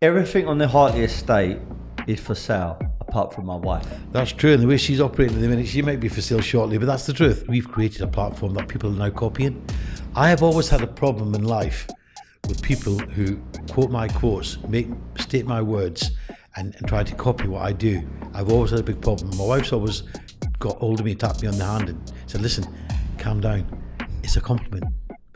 Everything on the Hartley estate is for sale, apart from my wife. That's true, and the way she's operating at the minute, she might be for sale shortly, but that's the truth. We've created a platform that people are now copying. I have always had a problem in life with people who quote my quotes, state my words, and try to copy what I do. I've always had a big problem. My wife's always got hold of me, tapped me on the hand and said, listen, calm down. It's a compliment.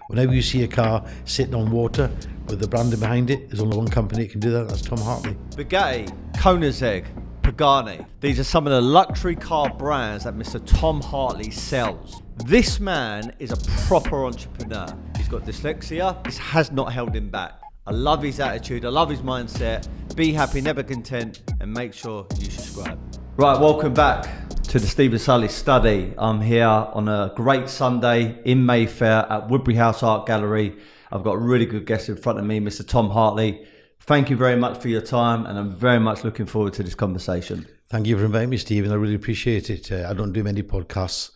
Whenever you see a car sitting on water with the branding behind it, there's only one company that can do that, that's Tom Hartley. Bugatti, Koenigsegg, Pagani. These are some of the luxury car brands that Mr. Tom Hartley sells. This man is a proper entrepreneur. He's got dyslexia. This has not held him back. I love his attitude. I love his mindset. Be happy, never content, and make sure you subscribe. Right, welcome back to the Stephen Sully Study. I'm here on a great Sunday in Mayfair at Woodbury House Art Gallery. I've got a really good guest in front of me, Mr. Tom Hartley. Thank you very much for your time, and I'm very much looking forward to this conversation. Thank you for inviting me, Stephen. I really appreciate it. I don't do many podcasts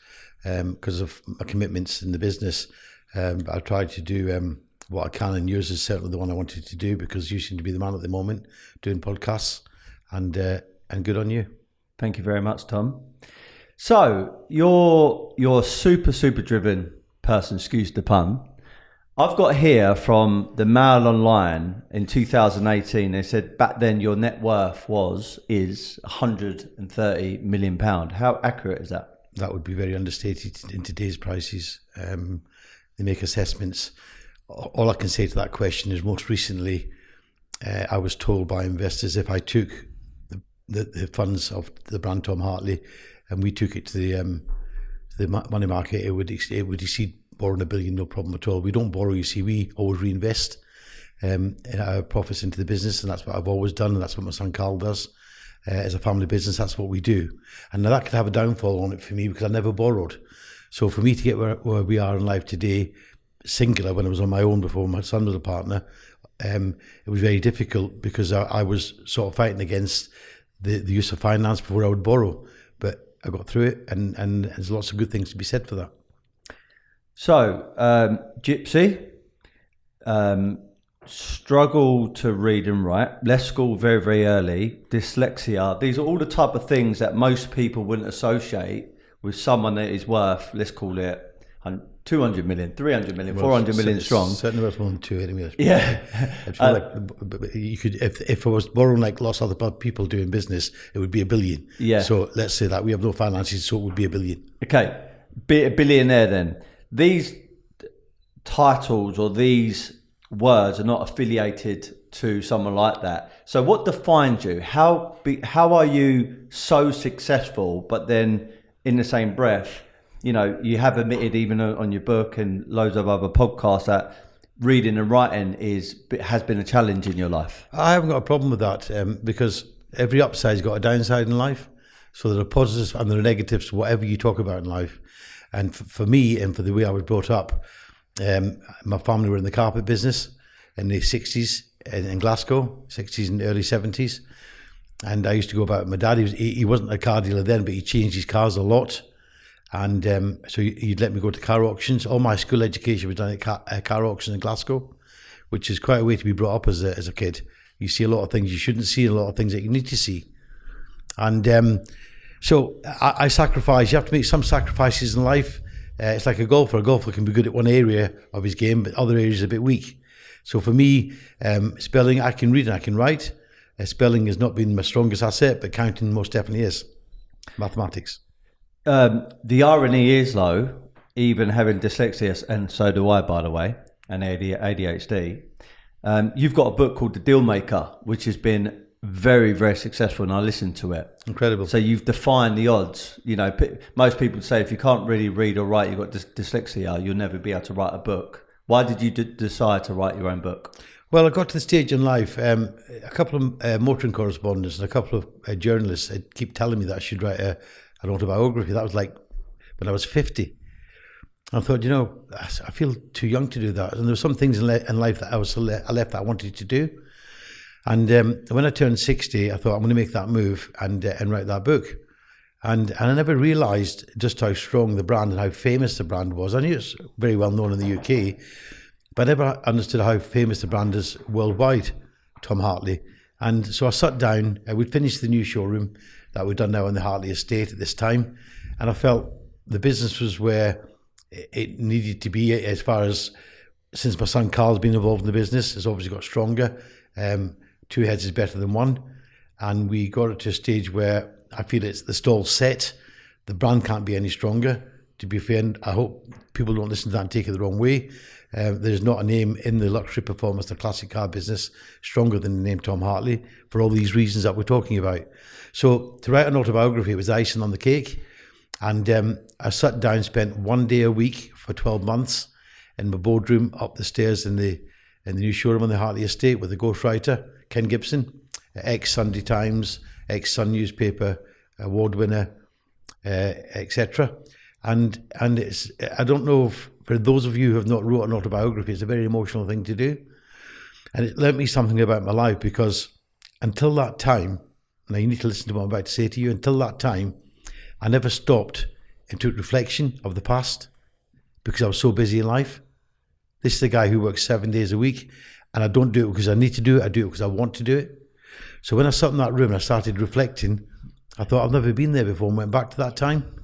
because of my commitments in the business. But I try to do what I can, and yours is certainly the one I wanted to do because you seem to be the man at the moment doing podcasts, and good on you. Thank you very much, Tom. So you're a super driven person, excuse the pun. I've got here from the Mail Online in 2018, they said back then your net worth is £130 million. How accurate is that? That would be very understated in today's prices. They make assessments. All I can say to that question is most recently I was told by investors if I took the funds of the brand Tom Hartley and we took it to the money market, it would exceed borrowing $1 billion, no problem at all. We don't borrow, you see, we always reinvest our profits into the business, and that's what I've always done, and that's what my son Carl does. As a family business, that's what we do. And now that could have a downfall on it for me because I never borrowed. So for me to get where we are in life today, singular, when I was on my own before my son was a partner, it was very difficult because I was sort of fighting against the use of finance before I would borrow. But I got through it, and there's lots of good things to be said for that. So, Gypsy, struggle to read and write, left school very, very early, dyslexia. These are all the type of things that most people wouldn't associate with someone that is worth, let's call it 200 million, 300 million, 400 million strong. Certainly worth more than 280 million. Yeah. I feel like you could, if I was borrowing like lots of other people doing business, it would be $1 billion. Yeah. So let's say that we have no finances, so it would be $1 billion. Okay. Be a billionaire then. These titles or these words are not affiliated to someone like that. So what defines you? How are you so successful, but then in the same breath, you know, you have admitted even on your book and loads of other podcasts that reading and writing has been a challenge in your life? I haven't got a problem with that because every upside's got a downside in life. So there are positives and there are negatives to whatever you talk about in life. And for me, and for the way I was brought up, my family were in the carpet business in the 60s in Glasgow, 60s and early 70s. And I used to go about, my dad, he wasn't a car dealer then, but he changed his cars a lot. And so he'd let me go to car auctions. All my school education was done at car auctions in Glasgow, which is quite a way to be brought up as a kid. You see a lot of things you shouldn't see, and a lot of things that you need to see. And so I sacrifice. You have to make some sacrifices in life. It's like a golfer. A golfer can be good at one area of his game, but other areas are a bit weak. So for me, spelling, I can read and I can write. Spelling has not been my strongest asset, but counting most definitely is. Mathematics. The irony is, though, even having dyslexia, and so do I, by the way, and ADHD, you've got a book called The Dealmaker, which has been very, very successful, and I listened to it. Incredible. So you've defined the odds. You know, most people say if you can't really read or write, you've got dyslexia, you'll never be able to write a book. Why did you decide to write your own book? Well, I got to the stage in life, a couple of motoring correspondents and a couple of journalists keep telling me that I should write an autobiography. That was like when I was 50. I thought, you know, I feel too young to do that. And there were some things in life that I left that I wanted to do. And when I turned 60, I thought I'm going to make that move and write that book. And I never realised just how strong the brand and how famous the brand was. I knew it's very well known in the UK, but I never understood how famous the brand is worldwide. Tom Hartley. And so I sat down, we'd finished the new showroom that we'd done now on the Hartley estate at this time. And I felt the business was where it needed to be, as far as, since my son Carl's been involved in the business, it's obviously got stronger. Two heads is better than one. And we got it to a stage where I feel it's the stall's set. The brand can't be any stronger. To be fair, and I hope people don't listen to that and take it the wrong way. There's not a name in the luxury performance, the classic car business, stronger than the name Tom Hartley, for all these reasons that we're talking about. So to write an autobiography, it was icing on the cake. And I sat down, spent 1 day a week for 12 months in my boardroom up the stairs in the new showroom on the Hartley estate with the ghostwriter, Ken Gibson, ex-Sunday Times, ex-Sun newspaper award winner, etc. And it's, I don't know if, for those of you who have not wrote an autobiography, it's a very emotional thing to do. And it learnt me something about my life, because until that time, now you need to listen to what I'm about to say to you, until that time, I never stopped and took reflection of the past because I was so busy in life. This is the guy who works 7 days a week, and I don't do it because I need to do it, I do it because I want to do it. So when I sat in that room and I started reflecting, I thought, I've never been there before, and went back to that time.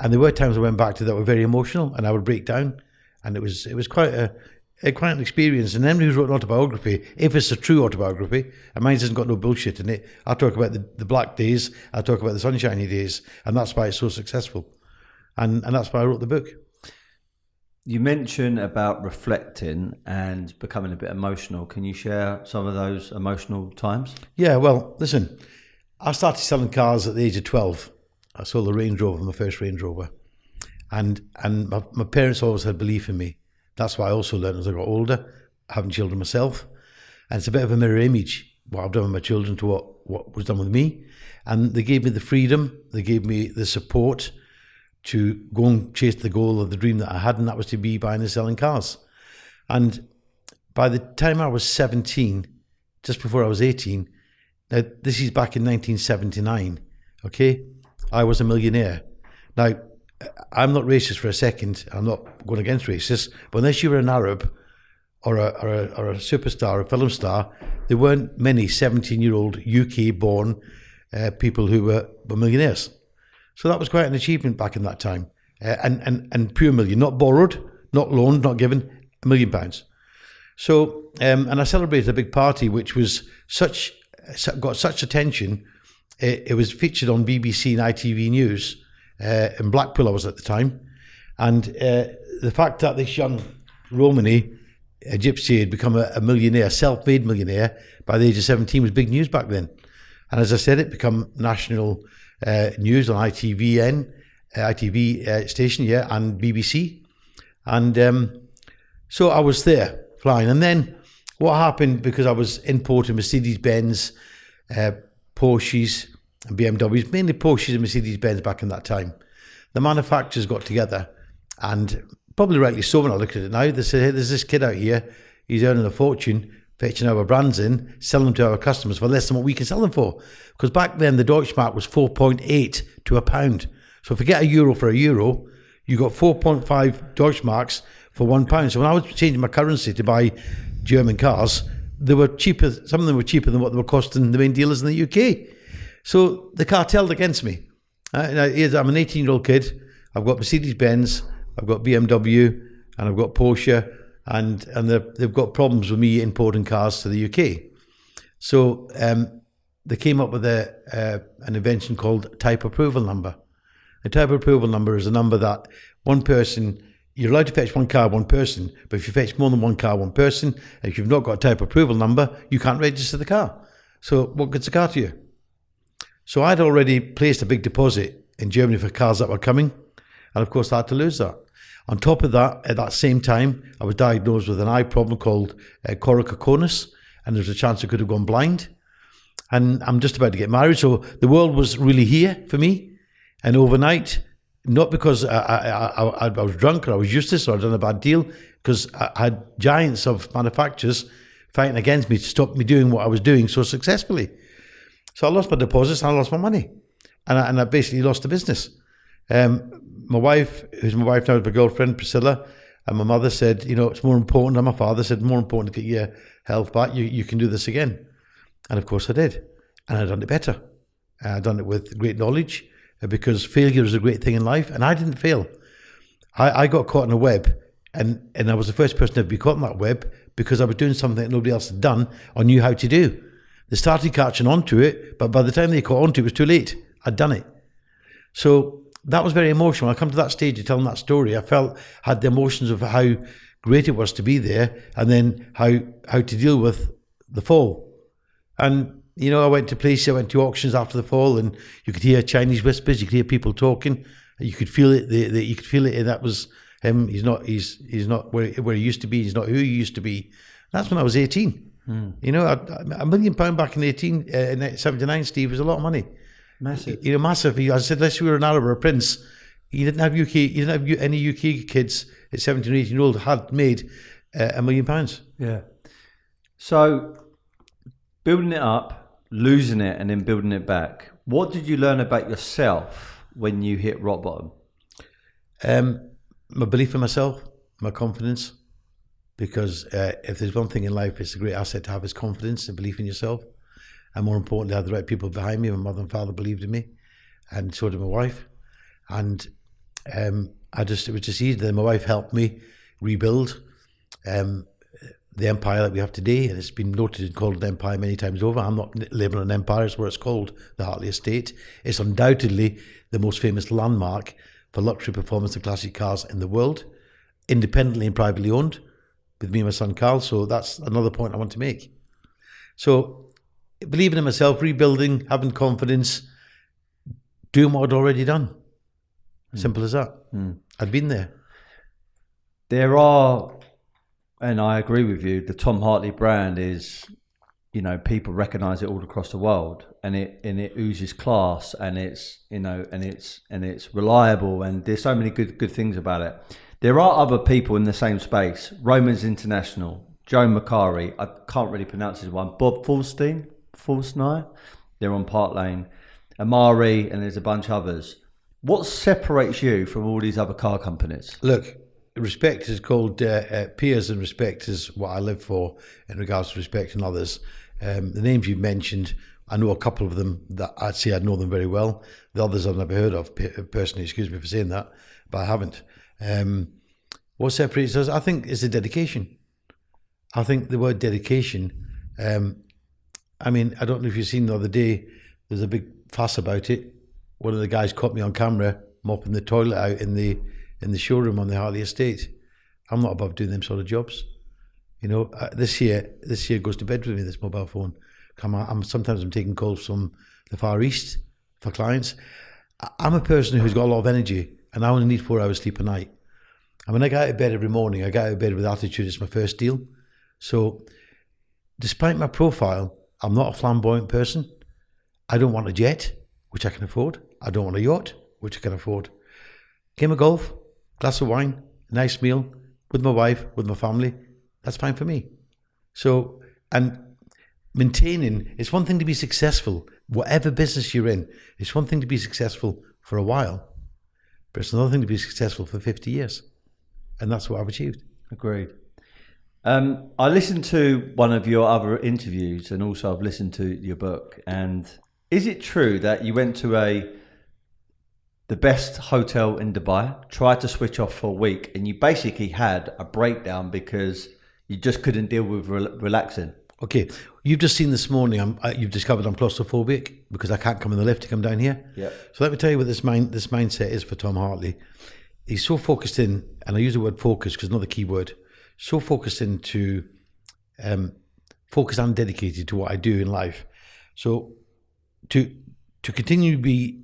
And there were times I went back to that were very emotional, and I would break down. And it was quite an experience. And anybody who's wrote an autobiography, if it's a true autobiography, and mine hasn't got no bullshit in it, I talk about the black days, I talk about the sunshiny days, and that's why it's so successful. And that's why I wrote the book. You mentioned about reflecting and becoming a bit emotional. Can you share some of those emotional times? Yeah, well, listen, I started selling cars at the age of 12. I sold a Range Rover, my first Range Rover. And my parents always had belief in me. That's why I also learned as I got older, having children myself. And it's a bit of a mirror image, what I've done with my children to what was done with me. And they gave me the freedom, they gave me the support to go and chase the goal of the dream that I had, and that was to be buying and selling cars. And by the time I was 17, just before I was 18, now this is back in 1979, okay? I was a millionaire. Now, I'm not racist for a second. I'm not going against racists. But unless you were an Arab or a superstar, a film star, there weren't many 17-year-old UK-born people who were millionaires. So that was quite an achievement back in that time. And pure million, not borrowed, not loaned, not given, £1 million. So, and I celebrated a big party, which was got such attention. It was featured on BBC and ITV News. In Blackpool I was at the time, and the fact that this young Romany, a gypsy, had become a millionaire, self-made millionaire by the age of 17 was big news back then. And as I said, it became national news on ITV station, yeah, and BBC. And so I was there flying. And then what happened, because I was importing Mercedes-Benz, Porsches and BMWs, mainly Porsches and Mercedes-Benz back in that time. The manufacturers got together, and probably rightly so when I look at it now, they said, hey, there's this kid out here, he's earning a fortune, fetching our brands in, selling them to our customers for less than what we can sell them for. Because back then the Deutschmark was 4.8 to a pound. So forget a euro for a euro, you got 4.5 Deutschmarks for £1. So when I was changing my currency to buy German cars, they were cheaper, some of them were cheaper than what they were costing the main dealers in the UK. So the cartelled against me. I'm an 18-year-old kid. I've got Mercedes-Benz, I've got BMW, and I've got Porsche, and they've got problems with me importing cars to the UK. So they came up with an invention called type approval number. A type approval number is a number that one person, you're allowed to fetch one car, one person, but if you fetch more than one car, one person, and if you've not got a type approval number, you can't register the car. So what gets a car to you? So I'd already placed a big deposit in Germany for cars that were coming, and of course I had to lose that. On top of that, at that same time, I was diagnosed with an eye problem called choroiditis, and there's a chance I could have gone blind. And I'm just about to get married, so the world was really here for me. And overnight, not because I was drunk or I was useless or I'd done a bad deal, because I had giants of manufacturers fighting against me to stop me doing what I was doing so successfully. So I lost my deposits and I lost my money. And I basically lost the business. My wife, who's my wife now, is my girlfriend, Priscilla, and my mother said, you know, it's more important, and my father said, more important to get your health back, you can do this again. And of course I did. And I'd done it better. I'd done it with great knowledge, because failure is a great thing in life. And I didn't fail. I got caught in a web, and I was the first person to be caught in that web because I was doing something that nobody else had done or knew how to do. They started catching on to it, but by the time they caught on to it, it was too late. I'd done it. So that was very emotional. I come to that stage of telling that story. I had the emotions of how great it was to be there, and then how to deal with the fall. And, you know, I went to places, I went to auctions after the fall, and you could hear Chinese whispers, you could hear people talking, you could feel it, you could feel it, and that was him. He's not where he used to be, he's not who he used to be. That's when I was 18. You know, £1 million back in 79, Steve, was a lot of money. Massive. You know, massive. I said, unless you were an Arab or a prince, you didn't have any UK kids at 17 or 18 years old had made £1 million. Yeah. So building it up, losing it, and then building it back. What did you learn about yourself when you hit rock bottom? My belief in myself, my confidence. Because if there's one thing in life, it's a great asset to have, is confidence and belief in yourself. And more importantly, I had the right people behind me. My mother and father believed in me, and so did my wife. And it was just easy. Then my wife helped me rebuild the empire that we have today, and it's been noted and called an empire many times over. I'm not labelling an empire; it's what it's called, the Hartley estate. It's undoubtedly the most famous landmark for luxury performance and classic cars in the world, independently and privately owned, with me and my son Carl. So that's another point I want to make. So believing in myself, rebuilding, having confidence, doing what I'd already done. Simple as that. I'd been there. There are, and I agree with you, the Tom Hartley brand is, you know, people recognise it all across the world, and it oozes class, and it's, you know, and it's reliable, and there's so many good things about it. There are other people in the same space. Romans International, Joe Macari, I can't really pronounce his one, Bob Fulstein, they're on Park Lane, Amari, and there's a bunch of others. What separates you from all these other car companies? Look, respect is called peers, and respect is what I live for in regards to respecting others. The names you mentioned, I know a couple of them that I'd say I know them very well. The others I've never heard of personally, excuse me for saying that, but I haven't. What separates us, I think, is the dedication. I think the word dedication, I mean, I don't know if you've seen the other day, there's a big fuss about it. One of the guys caught me on camera mopping the toilet out in the showroom on the Hartley estate. I'm not above doing them sort of jobs. You know, this year goes to bed with me, this mobile phone. Sometimes I'm taking calls from the Far East for clients. I'm a person who's got a lot of energy, and I only need 4 hours sleep a night. And when I get out of bed every morning, I get out of bed with attitude. It's my first deal. So despite my profile, I'm not a flamboyant person. I don't want a jet, which I can afford. I don't want a yacht, which I can afford. Game of golf, glass of wine, a nice meal with my wife, with my family, that's fine for me. So, and maintaining, it's one thing to be successful, whatever business you're in. It's one thing to be successful for a while, but it's another thing to be successful for 50 years. And that's what I've achieved. Agreed. I listened to one of your other interviews, and also I've listened to your book. And is it true that you went to the best hotel in Dubai, tried to switch off for a week, and you basically had a breakdown because you just couldn't deal with relaxing? Okay, you've just seen this morning, you've discovered I'm claustrophobic because I can't come in the lift to come down here. Yeah. So let me tell you what this mindset is for Tom Hartley. He's so focused in, and I use the word focus because it's not the key word, so focused into, focused and dedicated to what I do in life. So to continue to be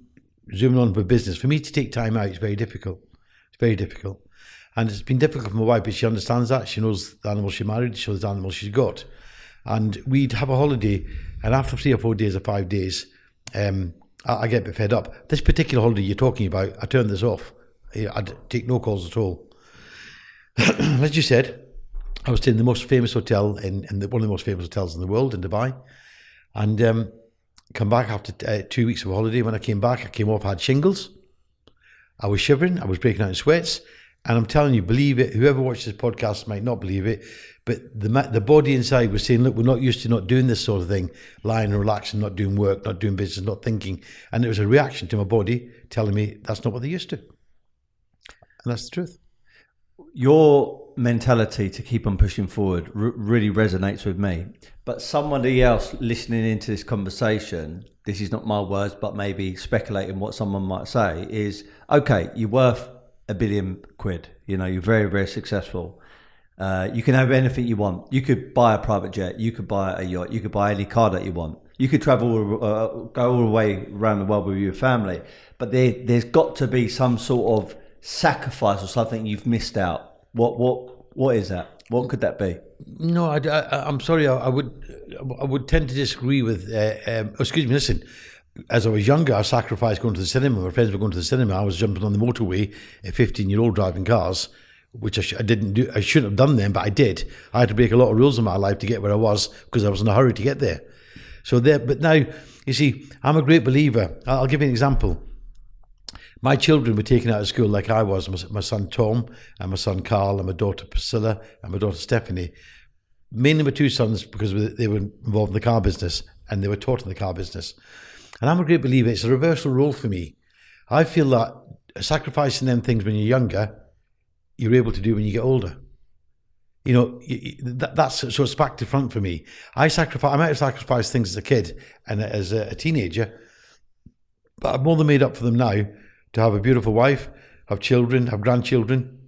zooming on with business, for me to take time out is very difficult. It's very difficult. And it's been difficult for my wife, but she understands that. She knows the animal she married, she knows the animal she's got. And we'd have a holiday, and after 3 or 4 days or 5 days, I get a bit fed up. This particular holiday you're talking about, I turned this off. I'd take no calls at all. As you said, I was staying in the most famous hotel, in one of the most famous hotels in the world, in Dubai. And come back after 2 weeks of holiday. When I came back, I came off, I had shingles. I was shivering, I was breaking out in sweats. And I'm telling you, believe it. Whoever watches this podcast might not believe it, but the body inside was saying, look, we're not used to not doing this sort of thing, lying and relaxing, not doing work, not doing business, not thinking. And it was a reaction to my body telling me that's not what they're used to. And that's the truth. Your mentality to keep on pushing forward really resonates with me. But somebody else listening into this conversation, this is not my words, but maybe speculating what someone might say is, okay, you're worth £1 billion. You know, you're very, very successful. You can have anything you want. You could buy a private jet. You could buy a yacht. You could buy any car that you want. You could travel, go all the way around the world with your family. But there's got to be some sort of sacrifice or something you've missed out. What is that? What could that be? No, I'm sorry. I would tend to disagree with. Excuse me. Listen, as I was younger, I sacrificed going to the cinema. My friends were going to the cinema. I was jumping on the motorway at 15-year-old driving cars, which I didn't do. I shouldn't have done them, but I did. I had to break a lot of rules in my life to get where I was because I was in a hurry to get there. So there. But now, you see, I'm a great believer. I'll give you an example. My children were taken out of school like I was. My son Tom and my son Carl and my daughter Priscilla and my daughter Stephanie. Mainly my two sons because they were involved in the car business and they were taught in the car business. And I'm a great believer. It's a reversal role for me. I feel that sacrificing them things when you're younger, you're able to do when you get older. You know, that's so it's back to front for me. I might have sacrificed things as a kid and as a teenager, but I've more than made up for them now. To have a beautiful wife, have children, have grandchildren.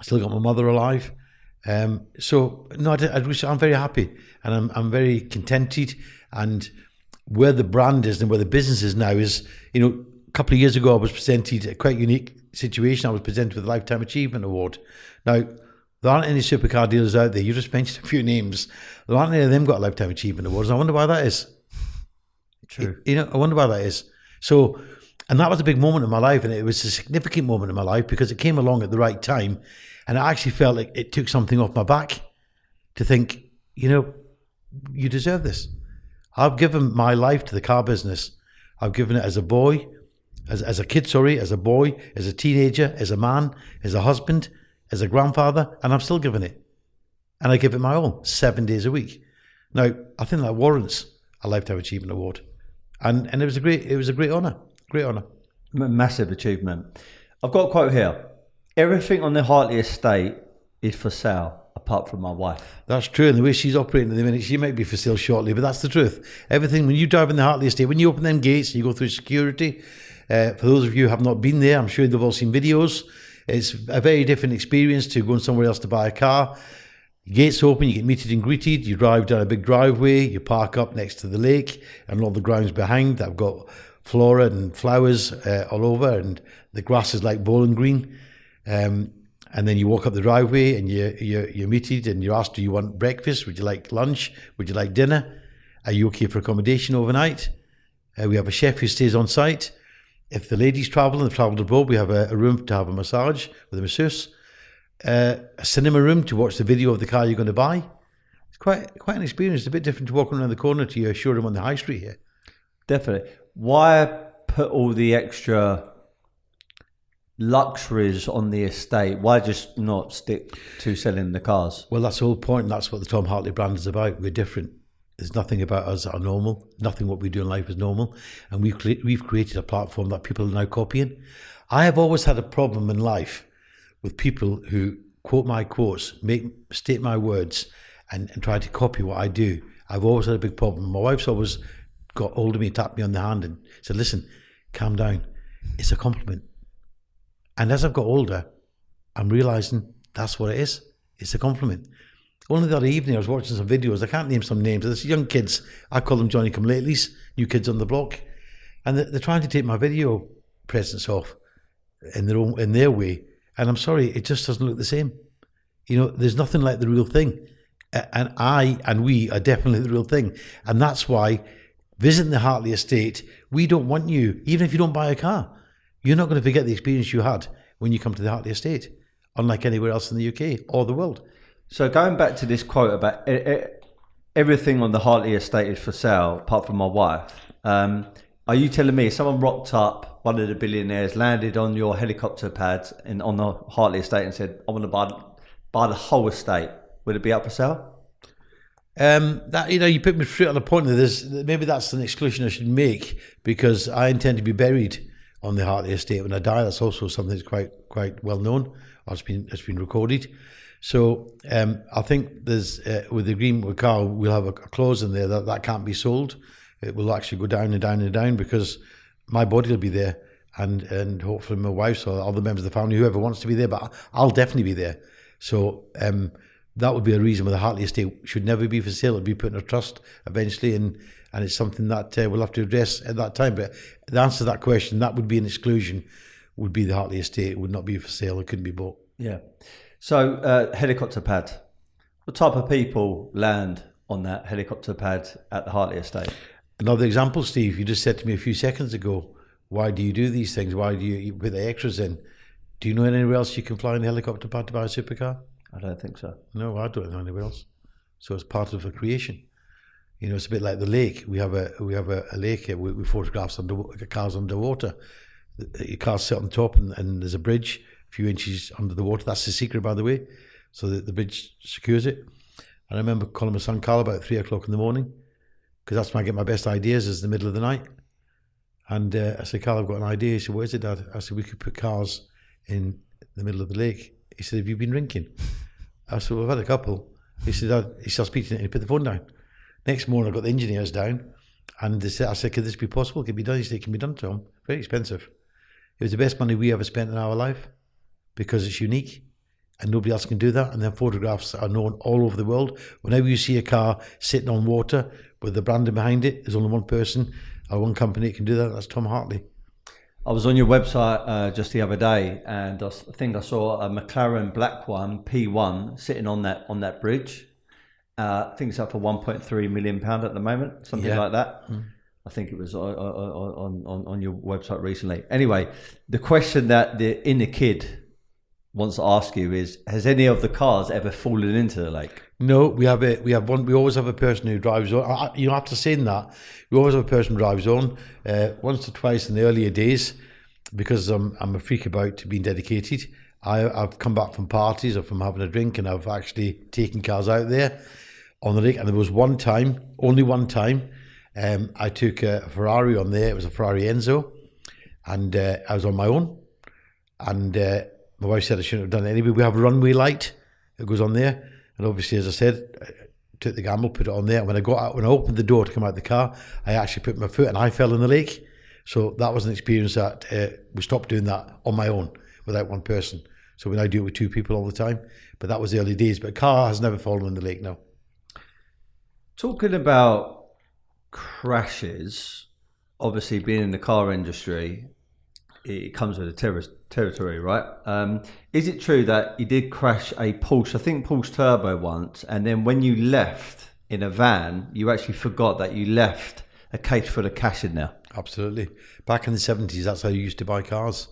Still got my mother alive. So no, I'm very happy and I'm very contented. And where the brand is and where the business is now is, you know, a couple of years ago I was presented a quite unique situation. I was presented with a Lifetime Achievement Award. Now, there aren't any supercar dealers out there. You just mentioned a few names. There aren't any of them got Lifetime Achievement Awards. I wonder why that is. True. You know, I wonder why that is. So, and that was a big moment in my life, and it was a significant moment in my life because it came along at the right time, and I actually felt like it took something off my back to think, you know, you deserve this. I've given my life to the car business. I've given it as a boy, as a kid, as a boy, as a teenager, as a man, as a husband, as a grandfather, and I'm still giving it. And I give it my all, 7 days a week. Now, I think that warrants a Lifetime Achievement Award. And it was a great honour. Great honour. Massive achievement. I've got a quote here. Everything on the Hartley estate is for sale, apart from my wife. That's true. And the way she's operating at the minute, she might be for sale shortly, but that's the truth. Everything, when you drive in the Hartley estate, when you open them gates, you go through security. For those of you who have not been there, I'm sure they've all seen videos. It's a very different experience to going somewhere else to buy a car. Gates open, you get meted and greeted, you drive down a big driveway, you park up next to the lake and all the grounds behind that have got flora and flowers all over, and the grass is like bowling green. And then you walk up the driveway and you're meted and you're asked, do you want breakfast? Would you like lunch? Would you like dinner? Are you okay for accommodation overnight? We have a chef who stays on site. If the ladies travel and they've travelled abroad, we have a room to have a massage with a masseuse. A cinema room to watch the video of the car you're going to buy. It's quite an experience. It's a bit different to walking around the corner to your showroom on the high street here. Definitely. Why put all the extra luxuries on the estate? Why just not stick to selling the cars? Well, that's the whole point. That's what the Tom Hartley brand is about. We're different. There's nothing about us that are normal. Nothing what we do in life is normal. And we've created a platform that people are now copying. I have always had a problem in life with people who quote my quotes, state my words, and try to copy what I do. I've always had a big problem. My wife's always got hold of me, tapped me on the hand and said, listen, calm down. It's a compliment. And as I've got older, I'm realising that's what it is. It's a compliment. Only the other evening I was watching some videos. I can't name some names. There's young kids. I call them Johnny-come-latelys, new kids on the block. And they're trying to take my video presence off in their way. And I'm sorry, it just doesn't look the same. You know, there's nothing like the real thing. And we are definitely the real thing. And that's why visiting the Hartley estate, we don't want you, even if you don't buy a car, you're not going to forget the experience you had when you come to the Hartley estate, unlike anywhere else in the UK or the world. So going back to this quote about everything on the Hartley estate is for sale, apart from my wife, Are you telling me if someone rocked up, one of the billionaires, landed on your helicopter pad on the Hartley estate and said, I want to buy the whole estate, would it be up for sale? That, you put me straight on the point of this. Maybe that's an exclusion I should make, because I intend to be buried on the Hartley estate when I die. That's also something that's quite well known, or it's been recorded. So I think there's with the agreement with Carl, we'll have a clause in there that can't be sold. It will actually go down and down and down, because my body will be there, and hopefully my wife's or other members of the family, whoever wants to be there, but I'll definitely be there. So that would be a reason why the Hartley estate should never be for sale. It'll be put in a trust eventually, and it's something that we'll have to address at that time. But the answer to that question, that would be an exclusion, would be the Hartley estate. It would not be for sale. It couldn't be bought. Yeah. So helicopter pad. What type of people land on that helicopter pad at the Hartley estate? Another example, Steve, you just said to me a few seconds ago, why do you do these things? Why do you put the extras in? Do you know anywhere else you can fly in the helicopter pad to buy a supercar? I don't think so. No, I don't know anywhere else. So it's part of a creation. It's a bit like the lake. We have a lake here. We photograph cars underwater. Your cars sit on top, and there's a bridge a few inches under the water. That's the secret, by the way. So the bridge secures it. And I remember calling my son Carl about 3 o'clock in the morning, because that's when I get my best ideas, is the middle of the night. And I said, Carl, I've got an idea. He said, what is it, Dad? I said, we could put cars in the middle of the lake. He said, have you been drinking? I said, well, I've had a couple. He said, Dad, he started speaking to it, and he put the phone down. Next morning, I got the engineers down, and I said, could this be possible? Could it be done? He said, it can be done, Tom. Very expensive. It was the best money we ever spent in our life, because it's unique, and nobody else can do that. And their photographs are known all over the world. Whenever you see a car sitting on water with the branding behind it, there's only one person or one company that can do that. That's Tom Hartley. I was on your website just the other day, and I think I saw a McLaren black one, P1, sitting on that bridge. I think it's up for £1.3 million at the moment, something like that. I think it was on your website recently. Anyway, the question that the inner kid wants to ask you is: has any of the cars ever fallen into the lake? No, we have one. We always have a person who drives on. After saying that, we always have a person who drives on. Once or twice in the earlier days, because I'm a freak about being dedicated. I've come back from parties or from having a drink, and I've actually taken cars out there on the lake. And there was one time, only one time, I took a Ferrari on there. It was a Ferrari Enzo, and I was on my own. And my wife said I shouldn't have done it anyway. We have a runway light that goes on there. And obviously, as I said, I took the gamble, put it on there. And when I opened the door to come out the car, I actually put my foot and I fell in the lake. So that was an experience that we stopped doing that on my own without one person. So we now do it with two people all the time. But that was the early days. But a car has never fallen in the lake, no. Talking about crashes, obviously being in the car industry, it comes with a territory, right? Is it true that you did crash a Porsche, I think Porsche Turbo once, and then when you left in a van, you actually forgot that you left a case full of cash in there? Absolutely. Back in the 70s, that's how you used to buy cars.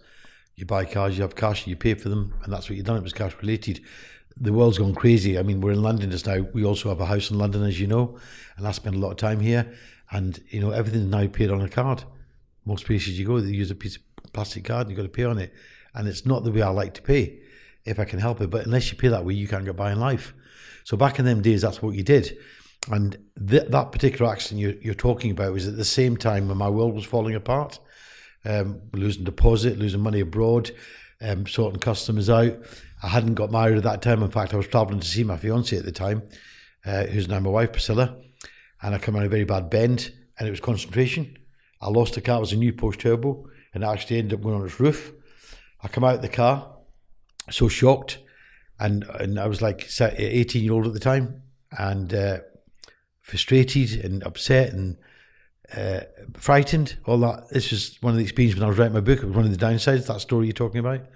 You buy cars, you have cash, you pay for them, and that's what you've done. It was cash related. The world's gone crazy. I mean, we're in London just now. We also have a house in London, as you know, and I spend a lot of time here. And, everything's now paid on a card. Most places you go, they use a piece of plastic card and you've got to pay on it. And it's not the way I like to pay, if I can help it. But unless you pay that way, you can't get by in life. So back in them days, that's what you did. And that particular accident you're talking about was at the same time when my world was falling apart. Losing deposit, losing money abroad, sorting customers out. I hadn't got married at that time. In fact, I was travelling to see my fiancée at the time, who's now my wife, Priscilla. And I came on a very bad bend, and it was concentration. I lost the car. It was a new Porsche Turbo, and it actually ended up going on its roof. I come out of the car, so shocked, and I was like 18-year-old at the time, and frustrated and upset and frightened, all that. This was one of the experiences when I was writing my book. It was one of the downsides, that story you're talking about.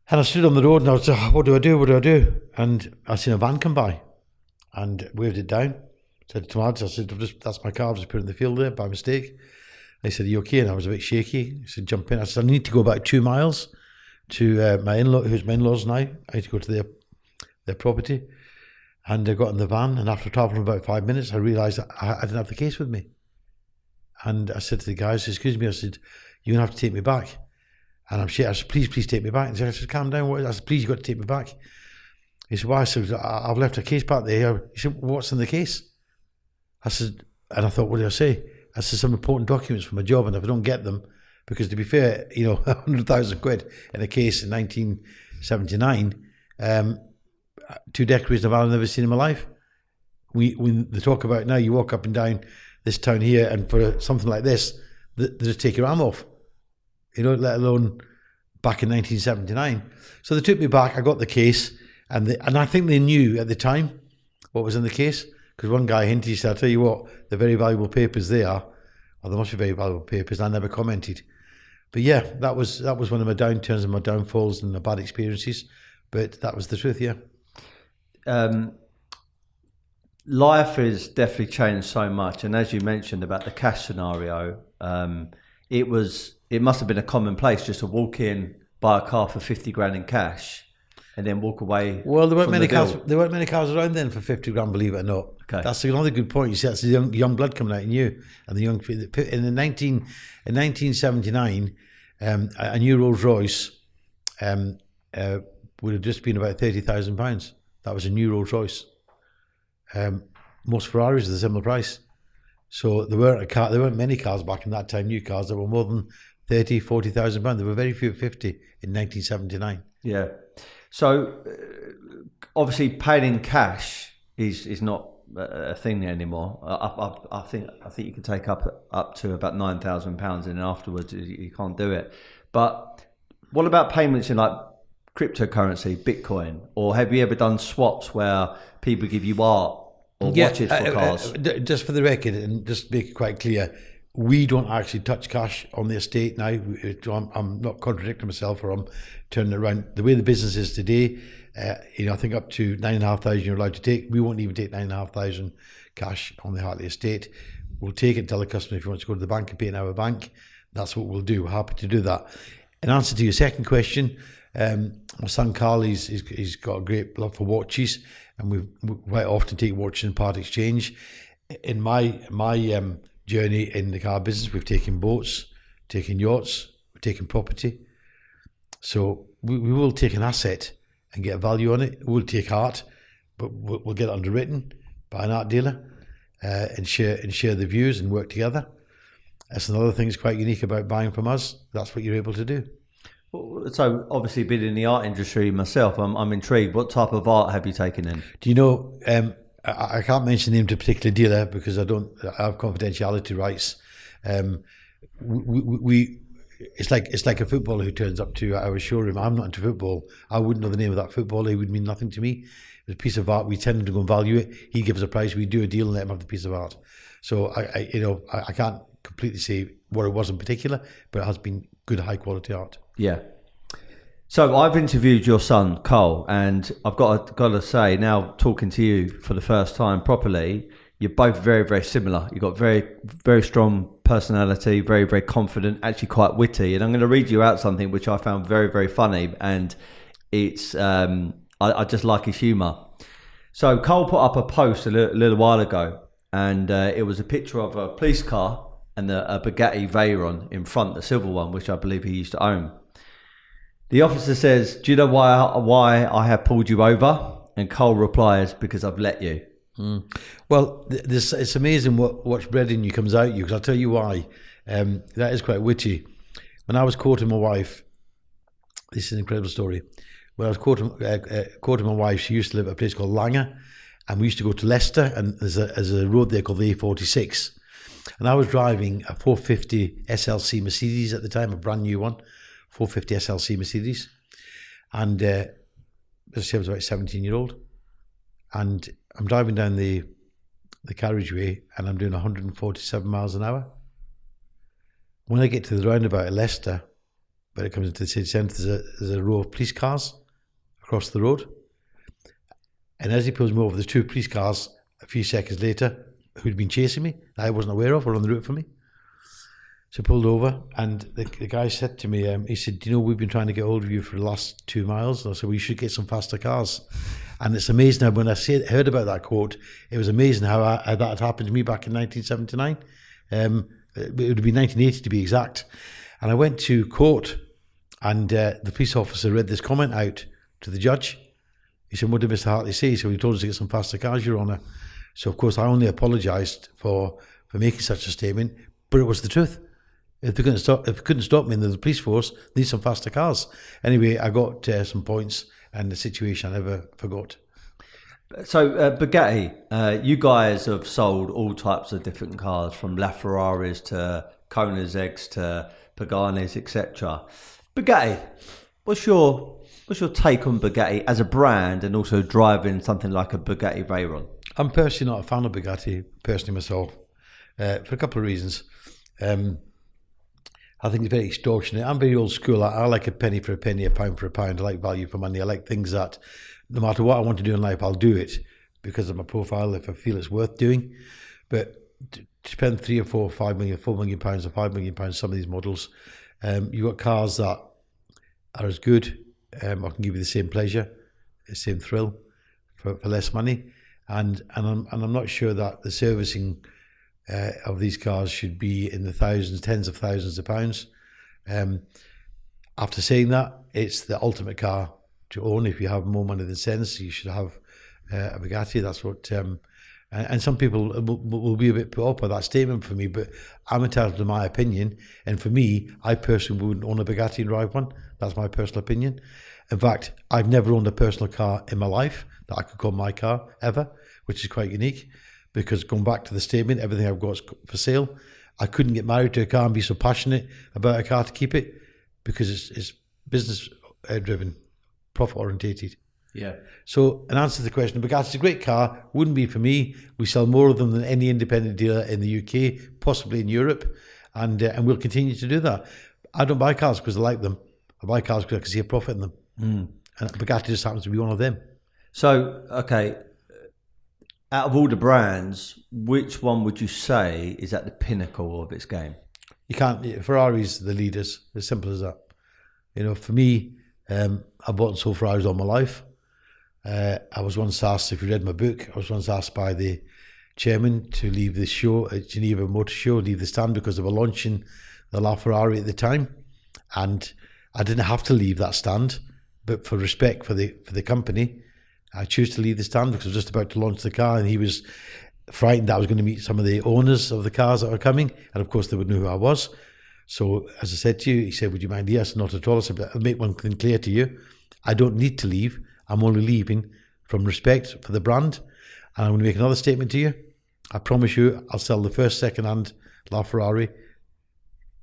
And I stood on the road and I was like, what do I do? And I seen a van come by and waved it down. Said to Mads, I said, that's my car, I've just put it in the field there by mistake. They said, are you okay? And I was a bit shaky. He said, jump in. I said, I need to go about 2 miles to my in-law, who's my in-laws now. I need to go to their property. And I got in the van, and after travelling about 5 minutes, I realised that I didn't have the case with me. And I said to the guys, excuse me, I said, you're going to have to take me back. And I said, please take me back. And I said, calm down. I said, please, you've got to take me back. He said, why? I said, I've left a case back there. He said, what's in the case? I said, and I thought, what did I say? I said, some important documents for my job, and if I don't get them, because to be fair, 100,000 quid in a case in 1979, 2 decades of I've never seen in my life. When they talk about now, you walk up and down this town here, and for something like this, they just take your arm off. Let alone back in 1979. So they took me back. I got the case, and I think they knew at the time what was in the case, because one guy hinted, he said, "I'll tell you what, they're very valuable papers they are, or they must be very valuable papers." And I never commented. But yeah, that was one of my downturns and my downfalls and my bad experiences. But that was the truth, yeah. Life has definitely changed so much, and as you mentioned about the cash scenario, it must have been a commonplace just to walk in, buy a car for 50 grand in cash, and then walk away. Well, there weren't many cars. There weren't many cars around then for 50 grand. Believe it or not. Okay. That's another good point. You see, that's the young blood coming out in you, and the young in 1979, a new Rolls Royce would have just been about £30,000. That was a new Rolls Royce. Most Ferraris are the similar price. So there weren't many cars back in that time, new cars that were more than 30, 40,000 pounds. There were very few at 50 in 1979. Yeah. So obviously paying in cash is not a thing anymore. I think you can take up to about £9,000, and then afterwards you can't do it. But what about payments in like cryptocurrency, Bitcoin, or have you ever done swaps where people give you art or watches for cars? Just for the record, and just to make it quite clear, we don't actually touch cash on the estate now. I'm not contradicting myself, or I'm turning it around. The way the business is today, I think up to 9,500 you're allowed to take. We won't even take 9,500 cash on the Hartley estate. We'll take it and tell the customer if he wants to go to the bank and pay in our bank. That's what we'll do. We're happy to do that. In answer to your second question, my son Carl, he's got a great love for watches, and we quite often take watches in part exchange. In my journey in the car business, we've taken boats, taken yachts, we've taken property. So we will take an asset and get a value on it. We'll take art, but we'll get it underwritten by an art dealer and share the views and work together. That's another thing that's quite unique about buying from us. That's what you're able to do. So obviously being in the art industry myself, I'm intrigued. What type of art have you taken in? Do you know, I can't mention the name to a particular dealer because I have confidentiality rights. It's like a footballer who turns up to our showroom. I'm not into football. I wouldn't know the name of that footballer. It would mean nothing to me. It's a piece of art. We tend him to go and value it. He gives a price. We do a deal and let him have the piece of art. So I can't completely say what it was in particular, but it has been good, high quality art. Yeah. So I've interviewed your son, Carl, and I've got to say, now talking to you for the first time properly, you're both very, very similar. You've got very, very strong personality, very, very confident, actually quite witty. And I'm going to read you out something which I found very, very funny, and it's I just like his humour. So Carl put up a post a little while ago, and it was a picture of a police car and a Bugatti Veyron in front, the silver one, which I believe he used to own. The officer says, "Do you know why I have pulled you over?" And Cole replies, "Because I've let you." Well, it's amazing what's bred in you comes out you, because I'll tell you why. That is quite witty. When I was courting my wife, this is an incredible story. When I was courting my wife, she used to live at a place called Langer, and we used to go to Leicester, and there's a road there called the A46. And I was driving a 450 SLC Mercedes at the time, a brand new one. 450 SLC Mercedes, and as I say, I was about 17-year-old, and I'm driving down the carriageway, and I'm doing 147 miles an hour. When I get to the roundabout at Leicester, but it comes into the city centre, there's a row of police cars across the road, and as he pulls me over, there's 2 police cars a few seconds later who'd been chasing me, that I wasn't aware of, or on the route for me. So I pulled over, and the guy said to me, he said, "Do you know, we've been trying to get hold of you for the last 2 miles." And I said, "Well, you should get some faster cars." And it's amazing how when I heard about that quote, it was amazing how that had happened to me back in 1979. It would be 1980 to be exact. And I went to court, and the police officer read this comment out to the judge. He said, "What did Mr. Hartley say?" So he told us to get some faster cars, Your Honour. So, of course, I only apologised for making such a statement, but it was the truth. If they couldn't stop me in the police force, they need some faster cars. Anyway, I got some points, and the situation I never forgot. So, Bugatti, you guys have sold all types of different cars, from LaFerraris to Koenigsegg's to Paganis, etc. Bugatti, what's your take on Bugatti as a brand, and also driving something like a Bugatti Veyron? I'm personally not a fan of Bugatti, personally myself, for a couple of reasons. I think it's very extortionate. I'm very old school. I like a penny for a penny, a pound for a pound. I like value for money. I like things that no matter what I want to do in life, I'll do it because of my profile if I feel it's worth doing. But to spend 3 or 4 or 5 million, £4 million or £5 million, some of these models, you've got cars that are as good, or can give you the same pleasure, the same thrill for less money. And I'm not sure that the servicing of these cars should be in the thousands, tens of thousands of pounds. After saying that, it's the ultimate car to own. If you have more money than sense, you should have a Bugatti. That's what, and some people will be a bit put off by that statement for me, but I'm entitled to my opinion. And for me, I personally wouldn't own a Bugatti and drive one. That's my personal opinion. In fact, I've never owned a personal car in my life that I could call my car ever, which is quite unique. Because going back to the statement, everything I've got is for sale. I couldn't get married to a car and be so passionate about a car to keep it, because it's business driven, profit orientated. Yeah. So, in answer to the question, Bugatti's a great car. Wouldn't be for me. We sell more of them than any independent dealer in the UK, possibly in Europe, and we'll continue to do that. I don't buy cars because I like them. I buy cars because I can see a profit in them. And Bugatti just happens to be one of them. So, okay. Out of all the brands, which one would you say is at the pinnacle of its game? You can't. Ferrari's the leaders. As simple as that. You know, for me, I bought and sold Ferraris all my life. I was once asked, if you read my book, I was once asked by the chairman to leave the show at Geneva Motor Show, leave the stand because they were launching the LaFerrari at the time, and I didn't have to leave that stand, but for respect for the company, I chose to leave the stand because I was just about to launch the car, and he was frightened that I was going to meet some of the owners of the cars that were coming, and of course they would know who I was. So as I said to you, he said, "Would you mind?" Yes, not at all. I said, "I'll make one thing clear to you. I don't need to leave. I'm only leaving from respect for the brand, and I'm going to make another statement to you. I promise you I'll sell the first second-hand LaFerrari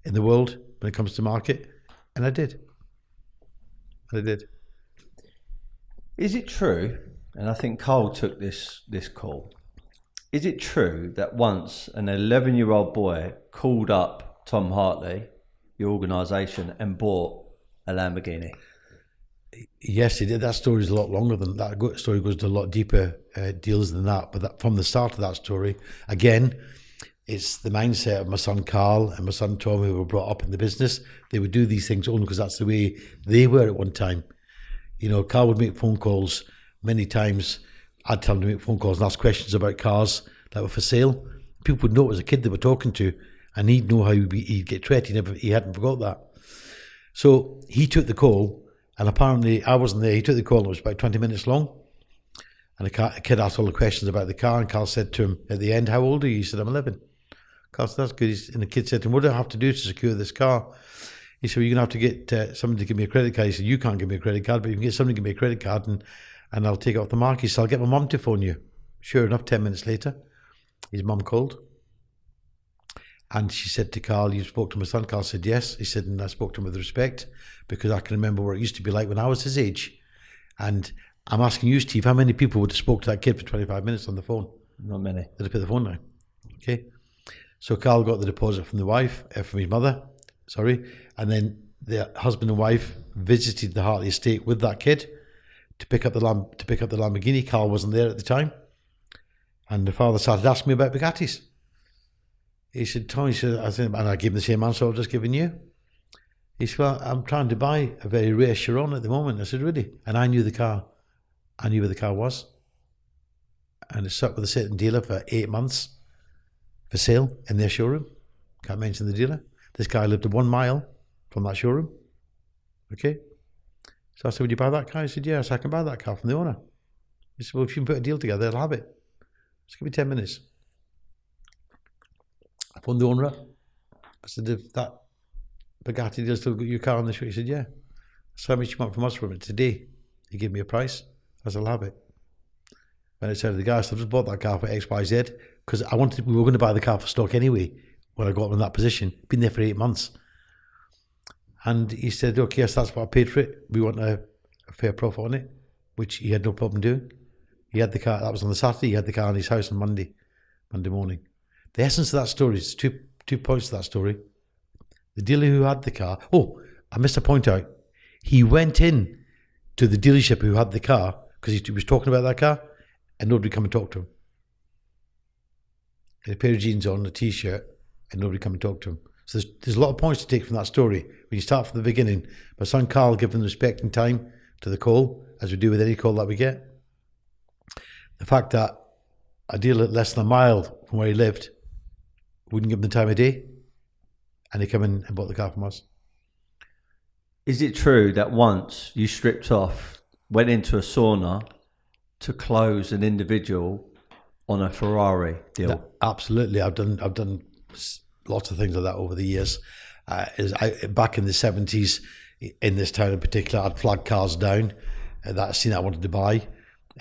in the world when it comes to market." And I did. Is it true, and I think Carl took this call, is it true that once an 11-year-old boy called up Tom Hartley, your organisation, and bought a Lamborghini? Yes, he did. That story is a lot longer than that. That story goes to a lot deeper deals than that. But from the start of that story, again, it's the mindset of my son Carl and my son Tom, who were brought up in the business. They would do these things only because that's the way they were at one time. You know, Carl would make phone calls many times. I'd tell him to make phone calls and ask questions about cars that were for sale. People would know it was a kid they were talking to, and he'd know how he'd get treated. He hadn't forgot that. So he took the call, and apparently I wasn't there. He took the call, and it was about 20 minutes long. And a kid asked all the questions about the car, and Carl said to him at the end, "How old are you?" He said, "I'm 11. Carl said, "That's good." And the kid said to him, "What do I have to do to secure this car?" He said, "Well, you're going to have to get somebody to give me a credit card." He said, "You can't give me a credit card, but you can get somebody to give me a credit card, and I'll take it off the market." He said, "I'll get my mum to phone you." Sure enough, 10 minutes later, his mum called. And she said to Carl, "You spoke to my son?" Carl said, "Yes." He said, "And I spoke to him with respect because I can remember what it used to be like when I was his age. And I'm asking you, Steve, how many people would have spoke to that kid for 25 minutes on the phone?" Not many. They'd have put the phone down. Okay. So Carl got the deposit from the wife, from his mother, and then the husband and wife visited the Hartley estate with that kid to pick up the Lamborghini. Carl wasn't there at the time, and the father started asking me about Bugattis. He said, "Tom," he said, and I gave him the same answer I've just given you. He said, "Well, I'm trying to buy a very rare Chiron at the moment." I said, "Really?" And I knew the car. I knew where the car was. And it sat with a certain dealer for 8 months for sale in their showroom. Can't mention the dealer. This guy lived 1 mile from that showroom. Okay. So I said, would you buy that car? He said, yes, I can buy that car from the owner. He said, well, if you can put a deal together, I'll have it. Just give me 10 minutes. I phoned the owner up. I said, if that Bugatti deal still got your car on the show? He said, yeah. So how much you want from us from it today? He gave me a price. I said, I'll have it. When I said to the guy, I said, I just bought that car for XYZ because we were going to buy the car for stock anyway when I got in that position. Been there for 8 months. And he said, okay, yes, that's what I paid for it. We want a fair profit on it, which he had no problem doing. He had the car, that was on the Saturday, he had the car in his house on Monday morning. The essence of that story is two points to that story. The dealer who had the car, I missed a point out. He went in to the dealership who had the car because he was talking about that car and nobody come and talk to him. He had a pair of jeans on, a t-shirt, and nobody come and talk to him. So there's a lot of points to take from that story. When you start from the beginning, my son Carl giving respect and time to the call, as we do with any call that we get. The fact that a dealer less than a mile from where he lived wouldn't give him the time of day, and he came in and bought the car from us. Is it true that once you stripped off, went into a sauna to close an individual on a Ferrari deal? Yeah, absolutely. I've done lots of things like that over the years. Back in the 70s, in this town in particular, I'd flagged cars down that scene I wanted to buy,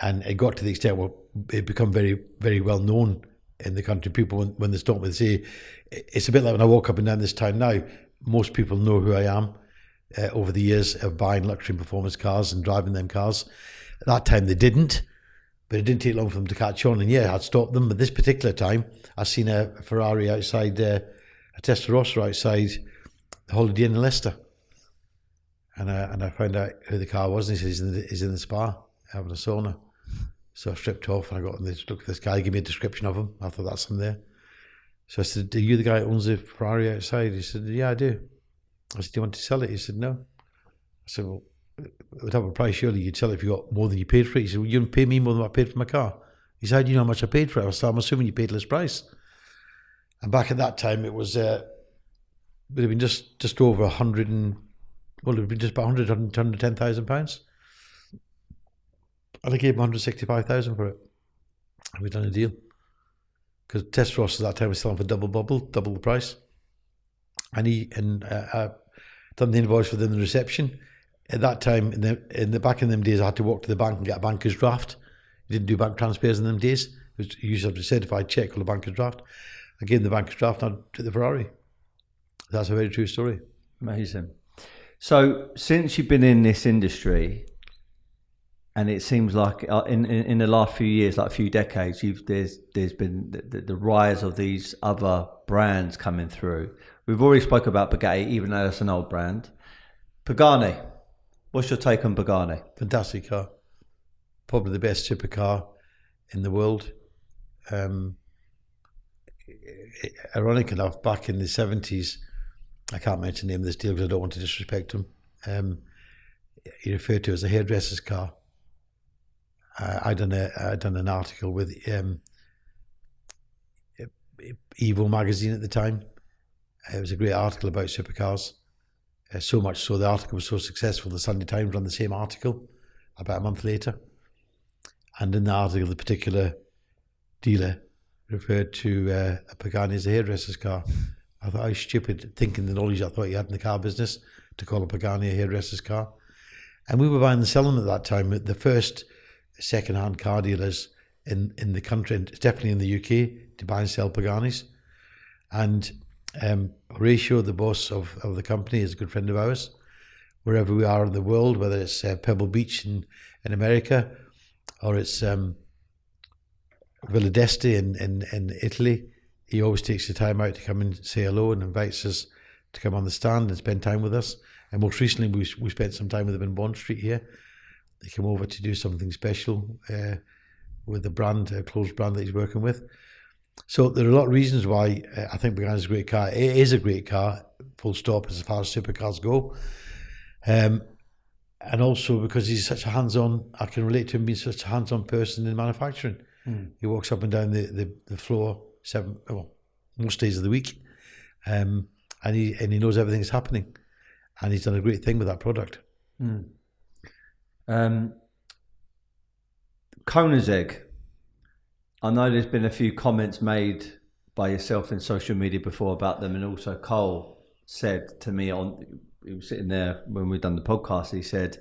and it got to the extent where it become very, very well known in the country. People, when they stop me, they say, it's a bit like when I walk up and down this town now, most people know who I am over the years of buying luxury and performance cars and driving them cars. At that time they didn't, but it didn't take long for them to catch on, and yeah, I'd stopped them. But this particular time, I seen a Ferrari outside, a Testarossa outside the Holiday Inn in Leicester. And I found out who the car was, and he said he's in the spa having a sauna. So I stripped off and I got in this, look at this guy, give me a description of him. I thought, that's him there. So I said, are you the guy who owns the Ferrari outside? He said, yeah, I do. I said, do you want to sell it? He said, no. I said, well, it would have a price, surely you'd sell it if you got more than you paid for it. He said, well, you didn't pay me more than what I paid for my car. He said, how do you know how much I paid for it? I said, I'm assuming you paid less price. And back at that time, it was, it would have been just over 100 and, well, it would have been just about 110,000 pounds. And I gave him 165,000 for it. And we'd done a deal. Because Testarossa at that time was selling for double the price. And I done the invoice within the reception. At that time, in the back in them days, I had to walk to the bank and get a banker's draft. You didn't do bank transfers in them days. You used to have a certified check called a banker's draft. I gave him the banker's draft and I took the Ferrari. That's a very true story. Amazing. So since you've been in this industry, and it seems like in the last few years, like a few decades, there's been the rise of these other brands coming through. We've already spoke about Bugatti, even though that's an old brand. Pagani, what's your take on Pagani? Fantastic car. Probably the best supercar in the world. Ironic enough, back in the 70s, I can't mention the name of this deal because I don't want to disrespect him. He referred to it as a hairdresser's car. I done an article with Evo magazine at the time. It was a great article about supercars. So much so the article was so successful, the Sunday Times ran the same article about a month later. And in the article, the particular dealer referred to a Pagani as a hairdresser's car. I thought I was stupid, thinking the knowledge I thought you had in the car business, to call a Pagani a hairdresser's car. And we were buying and selling at that time. The first second-hand car dealers in the country, and definitely in the UK, to buy and sell Paganis. And Horatio, the boss of the company, is a good friend of ours. Wherever we are in the world, whether it's Pebble Beach in America, or it's Villa d'Este in Italy, he always takes the time out to come and say hello and invites us to come on the stand and spend time with us. And most recently, we spent some time with him in Bond Street here. They came over to do something special with a brand, a clothes brand that he's working with. So there are a lot of reasons why I think Pagani is a great car. It is a great car, full stop, as far as supercars go. And also because he's such a hands-on, I can relate to him being such a hands-on person in manufacturing. He walks up and down the floor most days of the week, and he knows everything that's happening, and he's done a great thing with that product. Koenigsegg. I know there's been a few comments made by yourself in social media before about them, and also Cole said to me he was sitting there when we'd done the podcast. He said,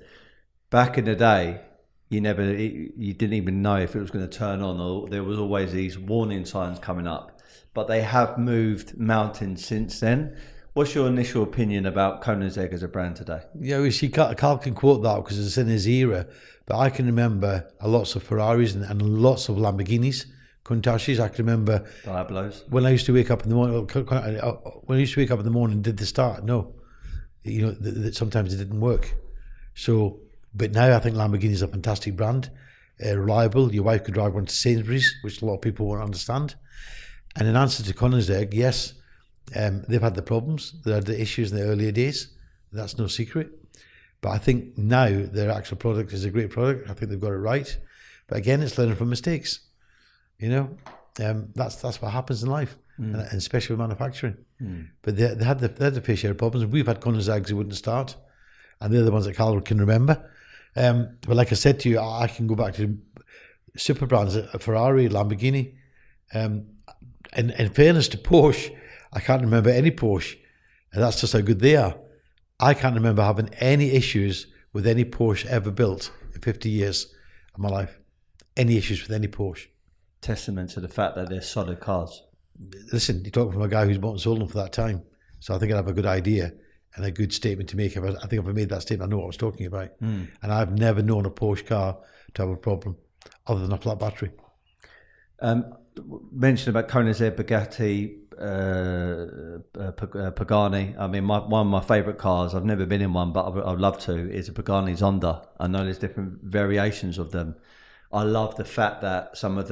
back in the day, you didn't even know if it was going to turn on, or there was always these warning signs coming up. But they have moved mountains since then. What's your initial opinion about Koenigsegg as a brand today? Yeah, we see Carl can quote that because it's in his era, but I can remember lots of Ferraris and lots of Lamborghinis, Countachis. I can remember Diablos. When I used to wake up in the morning. When I used to wake up in the morning, did they start? No, sometimes it didn't work. So, but now I think Lamborghini is a fantastic brand, reliable. Your wife could drive one to Sainsbury's, which a lot of people won't understand. And in answer to Koenigsegg, yes. They've had the problems. They had the issues in the earlier days. That's no secret. But I think now their actual product is a great product. I think they've got it right. But again, it's learning from mistakes. That's what happens in life, and especially with manufacturing. But they had the fair share of problems. We've had Koenigseggs who wouldn't start, and they're the ones that Carl can remember. But like I said to you, I can go back to super brands, Ferrari, Lamborghini. In fairness to Porsche, I can't remember any Porsche, and that's just how good they are. I can't remember having any issues with any Porsche ever built in 50 years of my life. Any issues with any Porsche. Testament to the fact that they're solid cars. Listen, you're talking from a guy who's bought and sold them for that time. So I think I'd have a good idea and a good statement to make. I think if I made that statement, I know what I was talking about. And I've never known a Porsche car to have a problem other than a flat battery. Mentioned about Koenigsegg, Bugatti, Pagani. I mean, one of my favourite cars, I've never been in one, but I'd love to, is a Pagani Zonda. I know there's different variations of them. I love the fact that a lot of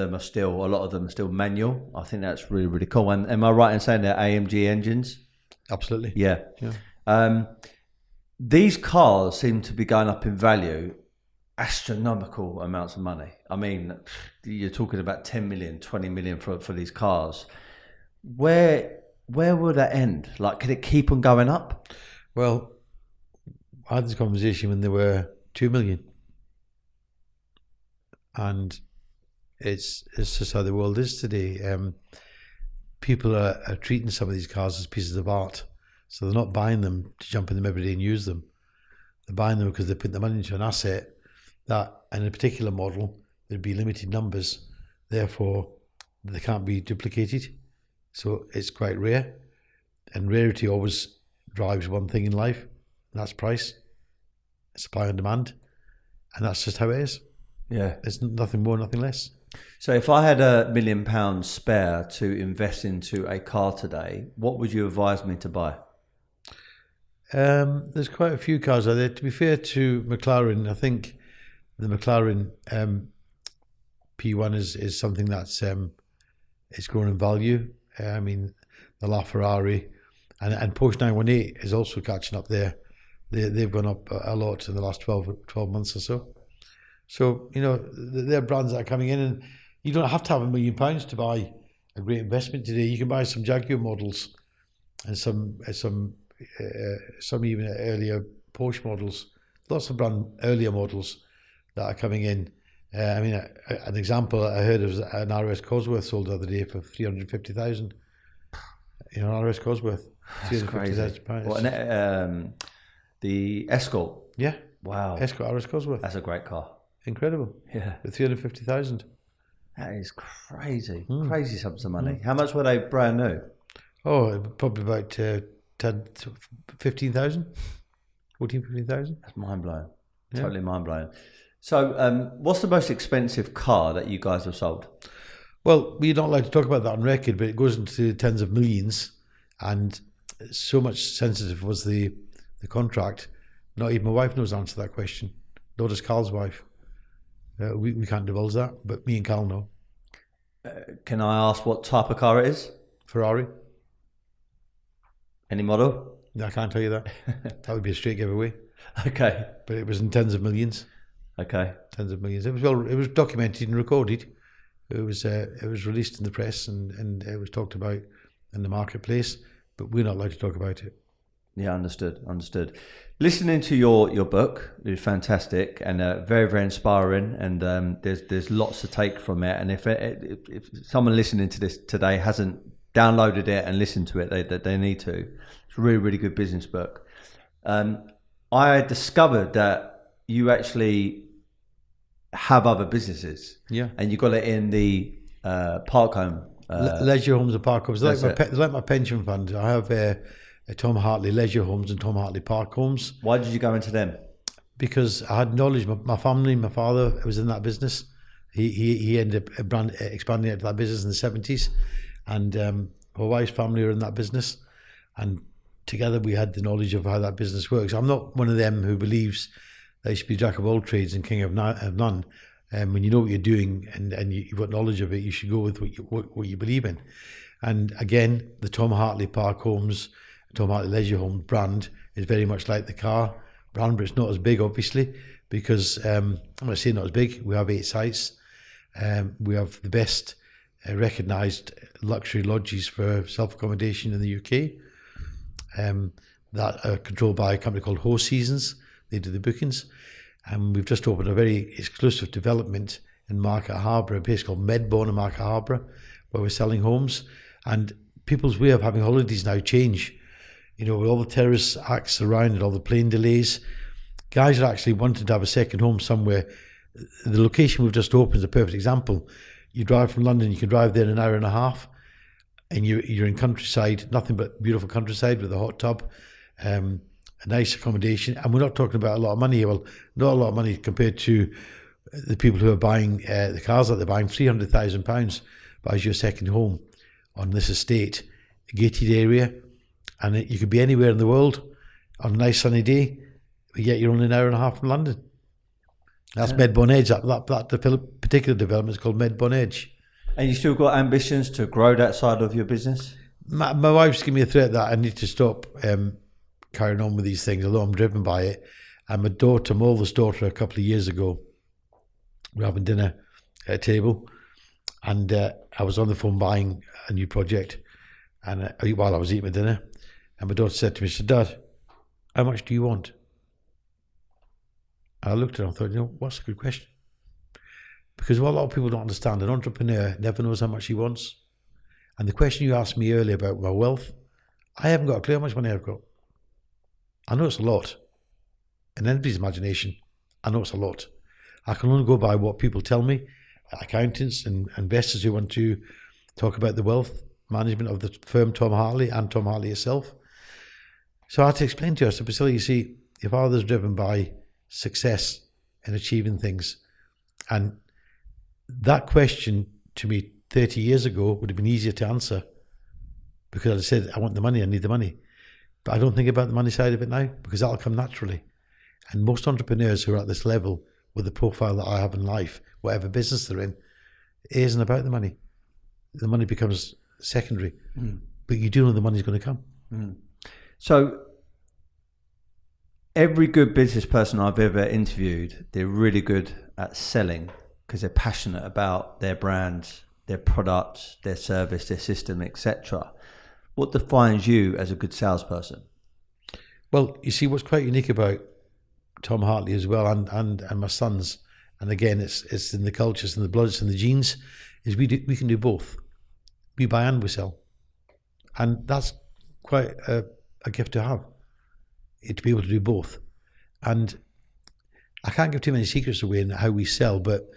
them are still manual. I think that's really, really cool. And am I right in saying they're AMG engines? Absolutely. Yeah. These cars seem to be going up in value, astronomical amounts of money. I mean, you're talking about 10 million, 20 million for these cars. Where will that end? Like, could it keep on going up? Well, I had this conversation when they were 2 million. And it's just how the world is today. People are treating some of these cars as pieces of art. So they're not buying them to jump in them every day and use them. They're buying them because they put the money into an asset that, in a particular model, there'd be limited numbers. Therefore, they can't be duplicated. So it's quite rare. And rarity always drives one thing in life, and that's price, supply and demand. And that's just how it is. Yeah. It's nothing more, nothing less. So if I had £1 million spare to invest into a car today, what would you advise me to buy? There's quite a few cars out there. To be fair to McLaren, I think the McLaren P1 is something that's it's grown in value. I mean, the LaFerrari and Porsche 918 is also catching up there. They've gone up a lot in the last 12 months or so. So, they're brands that are coming in, and you don't have to have £1 million to buy a great investment today. You can buy some Jaguar models and some even earlier Porsche models. Lots of earlier models that are coming in. I mean, an example I heard of an RS Cosworth sold the other day for 350,000. An RS Cosworth. That's crazy. What, the Escort? Yeah. Wow. Escort RS Cosworth. That's a great car. Incredible. Yeah. With 350,000. That is crazy. Crazy sums of money. How much were they brand new? Oh, probably about 15,000. 14, 15,000. That's mind blowing. Yeah. Totally mind blowing. So, what's the most expensive car that you guys have sold? Well, we're not allowed to talk about that on record, but it goes into tens of millions, and so much sensitive was the contract. Not even my wife knows the answer to that question. Nor does Carl's wife. We can't divulge that, but me and Carl know. Can I ask what type of car it is? Ferrari. Any model? No, I can't tell you that. That would be a straight giveaway. Okay. But it was in tens of millions. Okay. Tens of millions. It was documented and recorded. It was released in the press and it was talked about in the marketplace. but we're not allowed to talk about it. Yeah, understood. Listening to your book is fantastic and very, very inspiring, and there's lots to take from it. And if someone listening to this today hasn't downloaded it and listened to it, they need to. It's a really, really good business book. I discovered that you actually have other businesses. Yeah. And you got it in the park home. Leisure homes and park homes. They're like my pension fund. I have Tom Hartley Leisure Homes and Tom Hartley Park Homes. Why did you go into them? Because I had knowledge. My family, my father was in that business. He ended up expanding into that business in the 70s. And my wife's family are in that business. And together we had the knowledge of how that business works. I'm not one of them who believes that you should be jack of all trades and king of none. When you know what you're doing and you've got knowledge of it, you should go with what you believe in. And again, the Tom Hartley Park Homes, Tom Hartley Leisure Home brand is very much like the car brand, but it's not as big, obviously, because I'm going to say not as big. We have 8 sites. We have the best recognised luxury lodges for self-accommodation in the UK that are controlled by a company called Horse Seasons. They do the bookings. And we've just opened a very exclusive development in Market Harbour, a place called Medbourne in Market Harbour, where we're selling homes. And people's way of having holidays now change. You know, with all the terrorist acts around and all the plane delays, guys are actually wanting to have a second home somewhere. The location we've just opened is a perfect example. You drive from London, you can drive there in an hour and a half, and you're in countryside, nothing but beautiful countryside with a hot tub, a nice accommodation. And we're not talking about a lot of money. Well, not a lot of money compared to the people who are buying the cars that they're buying. £300,000 buys you a second home on this estate, a gated area. And you could be anywhere in the world on a nice sunny day, but yet you're only an hour and a half from London. That's Medbourne Edge. That particular development is called Medbourne Edge. And you still got ambitions to grow that side of your business? My wife's giving me a threat that I need to stop carrying on with these things, although I'm driven by it. And my oldest daughter, a couple of years ago, we were having dinner at a table, and I was on the phone buying a new project, and while I was eating my dinner, and my daughter said to me, she said, "Dad, how much do you want?" And I looked at her and I thought, you know, what's a good question? Because what a lot of people don't understand, an entrepreneur never knows how much he wants. And the question you asked me earlier about my wealth, I haven't got a clue how much money I've got. I know it's a lot. In anybody's imagination, I know it's a lot. I can only go by what people tell me, accountants and investors who want to talk about the wealth management of the firm Tom Hartley and Tom Hartley itself. So I had to explain to her, so Priscilla, you see, your father's driven by success in achieving things. And that question to me 30 years ago would have been easier to answer, because I said, I want the money, I need the money. But I don't think about the money side of it now, because that'll come naturally. And most entrepreneurs who are at this level with the profile that I have in life, whatever business they're in, it isn't about the money. The money becomes secondary. But you do know the money's going to come. So every good business person I've ever interviewed, they're really good at selling because they're passionate about their brand, their product, their service, their system, etc. What defines you as a good salesperson? Well, you see, what's quite unique about Tom Hartley as well, and my sons, and again, it's in the culture, it's in the blood, it's in the genes, is we can do both. We buy and we sell. And that's quite a gift to have, to be able to do both. And I can't give too many secrets away in how we sell, but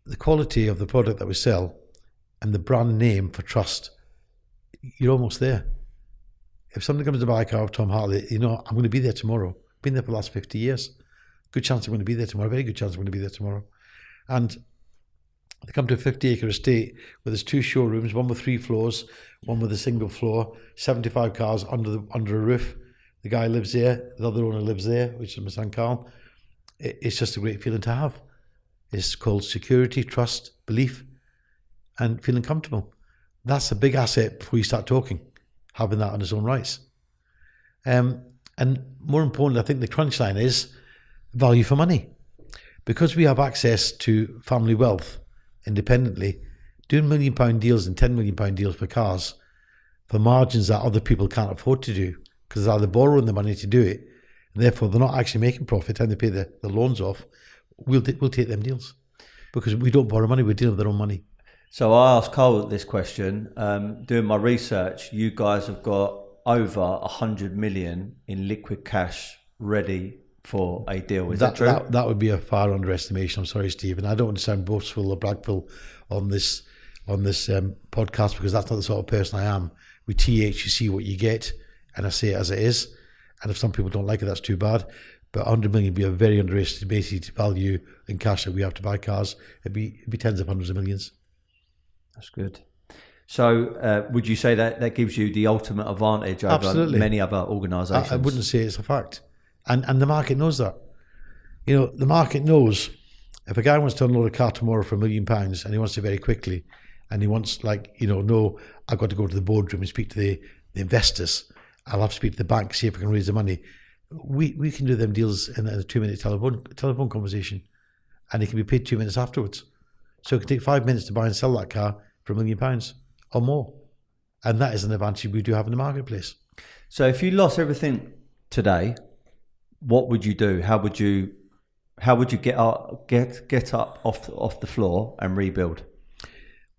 the quality of the product that we sell and the brand name for trust, you're almost there. If somebody comes to buy a car of Tom Hartley, you know, I'm going to be there tomorrow. Been there for the last 50 years. Good chance I'm going to be there tomorrow. Very good chance I'm going to be there tomorrow. And they come to a 50-acre estate where there's 2 showrooms, one with 3 floors, one with a single floor, 75 cars under a roof. The guy lives there, the other owner lives there, which is my son Carl. It's just a great feeling to have. It's called security, trust, belief, and feeling comfortable. That's a big asset before you start talking, having that on its own rights. And more importantly, I think the crunch line is value for money. Because we have access to family wealth independently, doing £1 million deals and £10 million deals for cars for margins that other people can't afford to do, because they're either borrowing the money to do it, and therefore they're not actually making profit and they pay the loans off. We'll take them deals because we don't borrow money, we deal with their own money. So I asked Cole this question. Doing my research, you guys have got over 100 million in liquid cash ready for a deal. Is that true? That would be a far underestimation. I'm sorry, Steve, and I don't want to sound boastful or bragful on this podcast, because that's not the sort of person I am. With TH, you see what you get, and I say it as it is. And if some people don't like it, that's too bad. But 100 million would be a very underestimated value in cash that we have to buy cars. It'd be tens of hundreds of millions. That's good. So would you say that gives you the ultimate advantage over Absolutely. many other organisations? I wouldn't say it's a fact. And the market knows that. You know, the market knows if a guy wants to unload a car tomorrow for £1 million and he wants it very quickly, and he wants, like, you know, no, I've got to go to the boardroom and speak to the investors. I'll have to speak to the bank, see if I can raise the money. We can do them deals in a 2-minute telephone conversation, and it can be paid 2 minutes afterwards. So it can take 5 minutes to buy and sell that car for £1 million or more. And that is an advantage we do have in the marketplace. So if you lost everything today, what would you do? How would you get up off the floor and rebuild?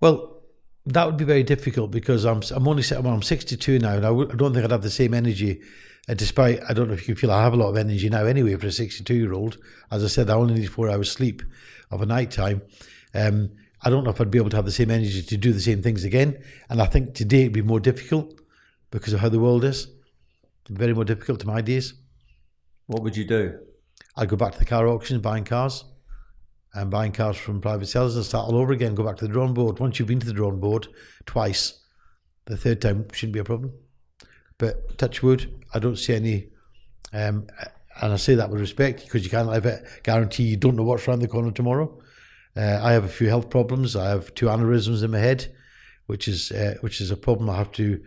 Well, that would be very difficult, because I'm 62 now, and I don't think I'd have the same energy. Despite, I don't know if you can feel I have a lot of energy now anyway for a 62-year-old. As I said, I only need 4 hours sleep of a night time. I don't know if I'd be able to have the same energy to do the same things again. And I think today it'd be more difficult because of how the world is. Very more difficult to my days. What would you do? I'd go back to the car auction, buying cars from private sellers, and start all over again, go back to the drawing board. Once you've been to the drawing board twice, the third time shouldn't be a problem. But touch wood, I don't see any, and I say that with respect, because you can't ever guarantee you don't know what's around the corner tomorrow. I have a few health problems. I have 2 aneurysms in my head, which is a problem I have to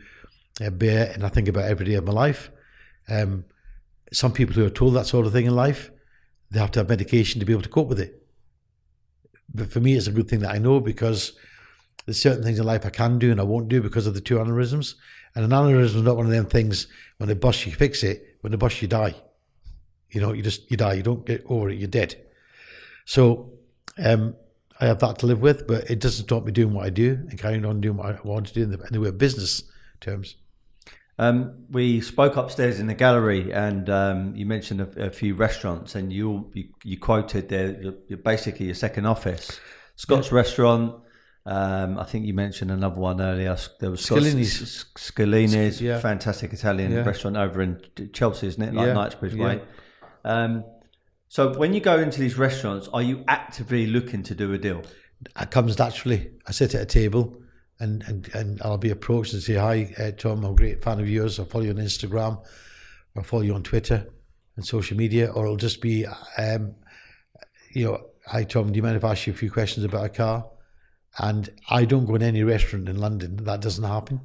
bear, and I think about every day of my life. Some people who are told that sort of thing in life, they have to have medication to be able to cope with it. But for me, it's a good thing that I know, because there's certain things in life I can do and I won't do because of the 2 aneurysms. And an aneurysm is not one of them things, when they bust you fix it, when they bust you die. You know, you die, you don't get over it, you're dead. So I have that to live with, but it doesn't stop me doing what I do and carrying on doing what I want to do in the way of business terms. We spoke upstairs in the gallery, and you mentioned a few restaurants, and you quoted you're basically your second office. Scott's Restaurant. I think you mentioned another one earlier. There was Scalini's, yeah. Fantastic Italian restaurant over in Chelsea, isn't it? Like Knightsbridge Way. So when you go into these restaurants, are you actively looking to do a deal? It comes naturally. I sit at a table and I'll be approached and say, hi, Tom, I'm a great fan of yours. I'll follow you on Instagram, or follow you on Twitter and social media, or it'll just be, hi, Tom, do you mind if I ask you a few questions about a car? And I don't go in any restaurant in London. That doesn't happen.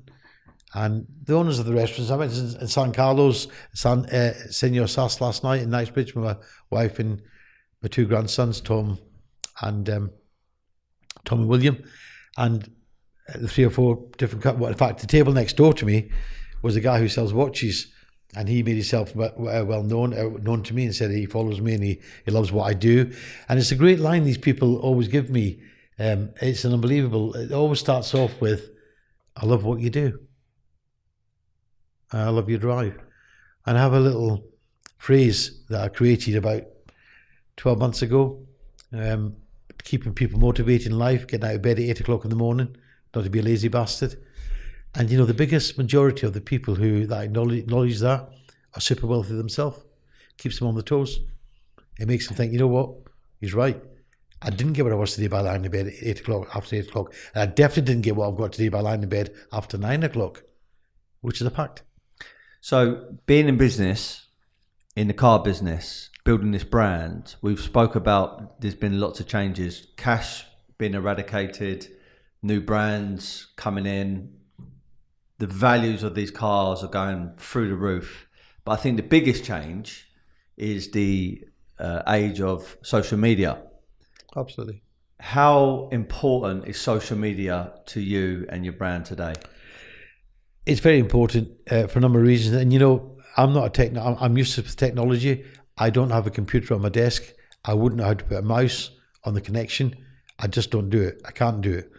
And the owners of the restaurants, I went in San Carlos, Senor Sass last night in Knightsbridge with my wife and my 2 grandsons, Tom and William. And the 3 or 4 different, in fact, the table next door to me was a guy who sells watches, and he made himself well known to me, and said he follows me and he loves what I do. And it's a great line these people always give me. It's an unbelievable, it always starts off with, I love what you do. I love your drive. And I have a little phrase that I created about 12 months ago, keeping people motivated in life, getting out of bed at 8 o'clock in the morning, not to be a lazy bastard. And the biggest majority of the people who that acknowledge that are super wealthy themselves. Keeps them on the toes. It makes them think, you know what, he's right. I didn't get what I was today by lying in bed at 8 o'clock, after 8 o'clock. And I definitely didn't get what I've got today by lying in bed after 9 o'clock, which is a fact. So being in business, in the car business, building this brand, we've spoke about there's been lots of changes. Cash being eradicated, new brands coming in. The values of these cars are going through the roof. But I think the biggest change is the age of social media. Absolutely. How important is social media to you and your brand today? It's very important for a number of reasons. And, I'm not I'm used to technology. I don't have a computer on my desk. I wouldn't know how to put a mouse on the connection. I just don't do it. I can't do it.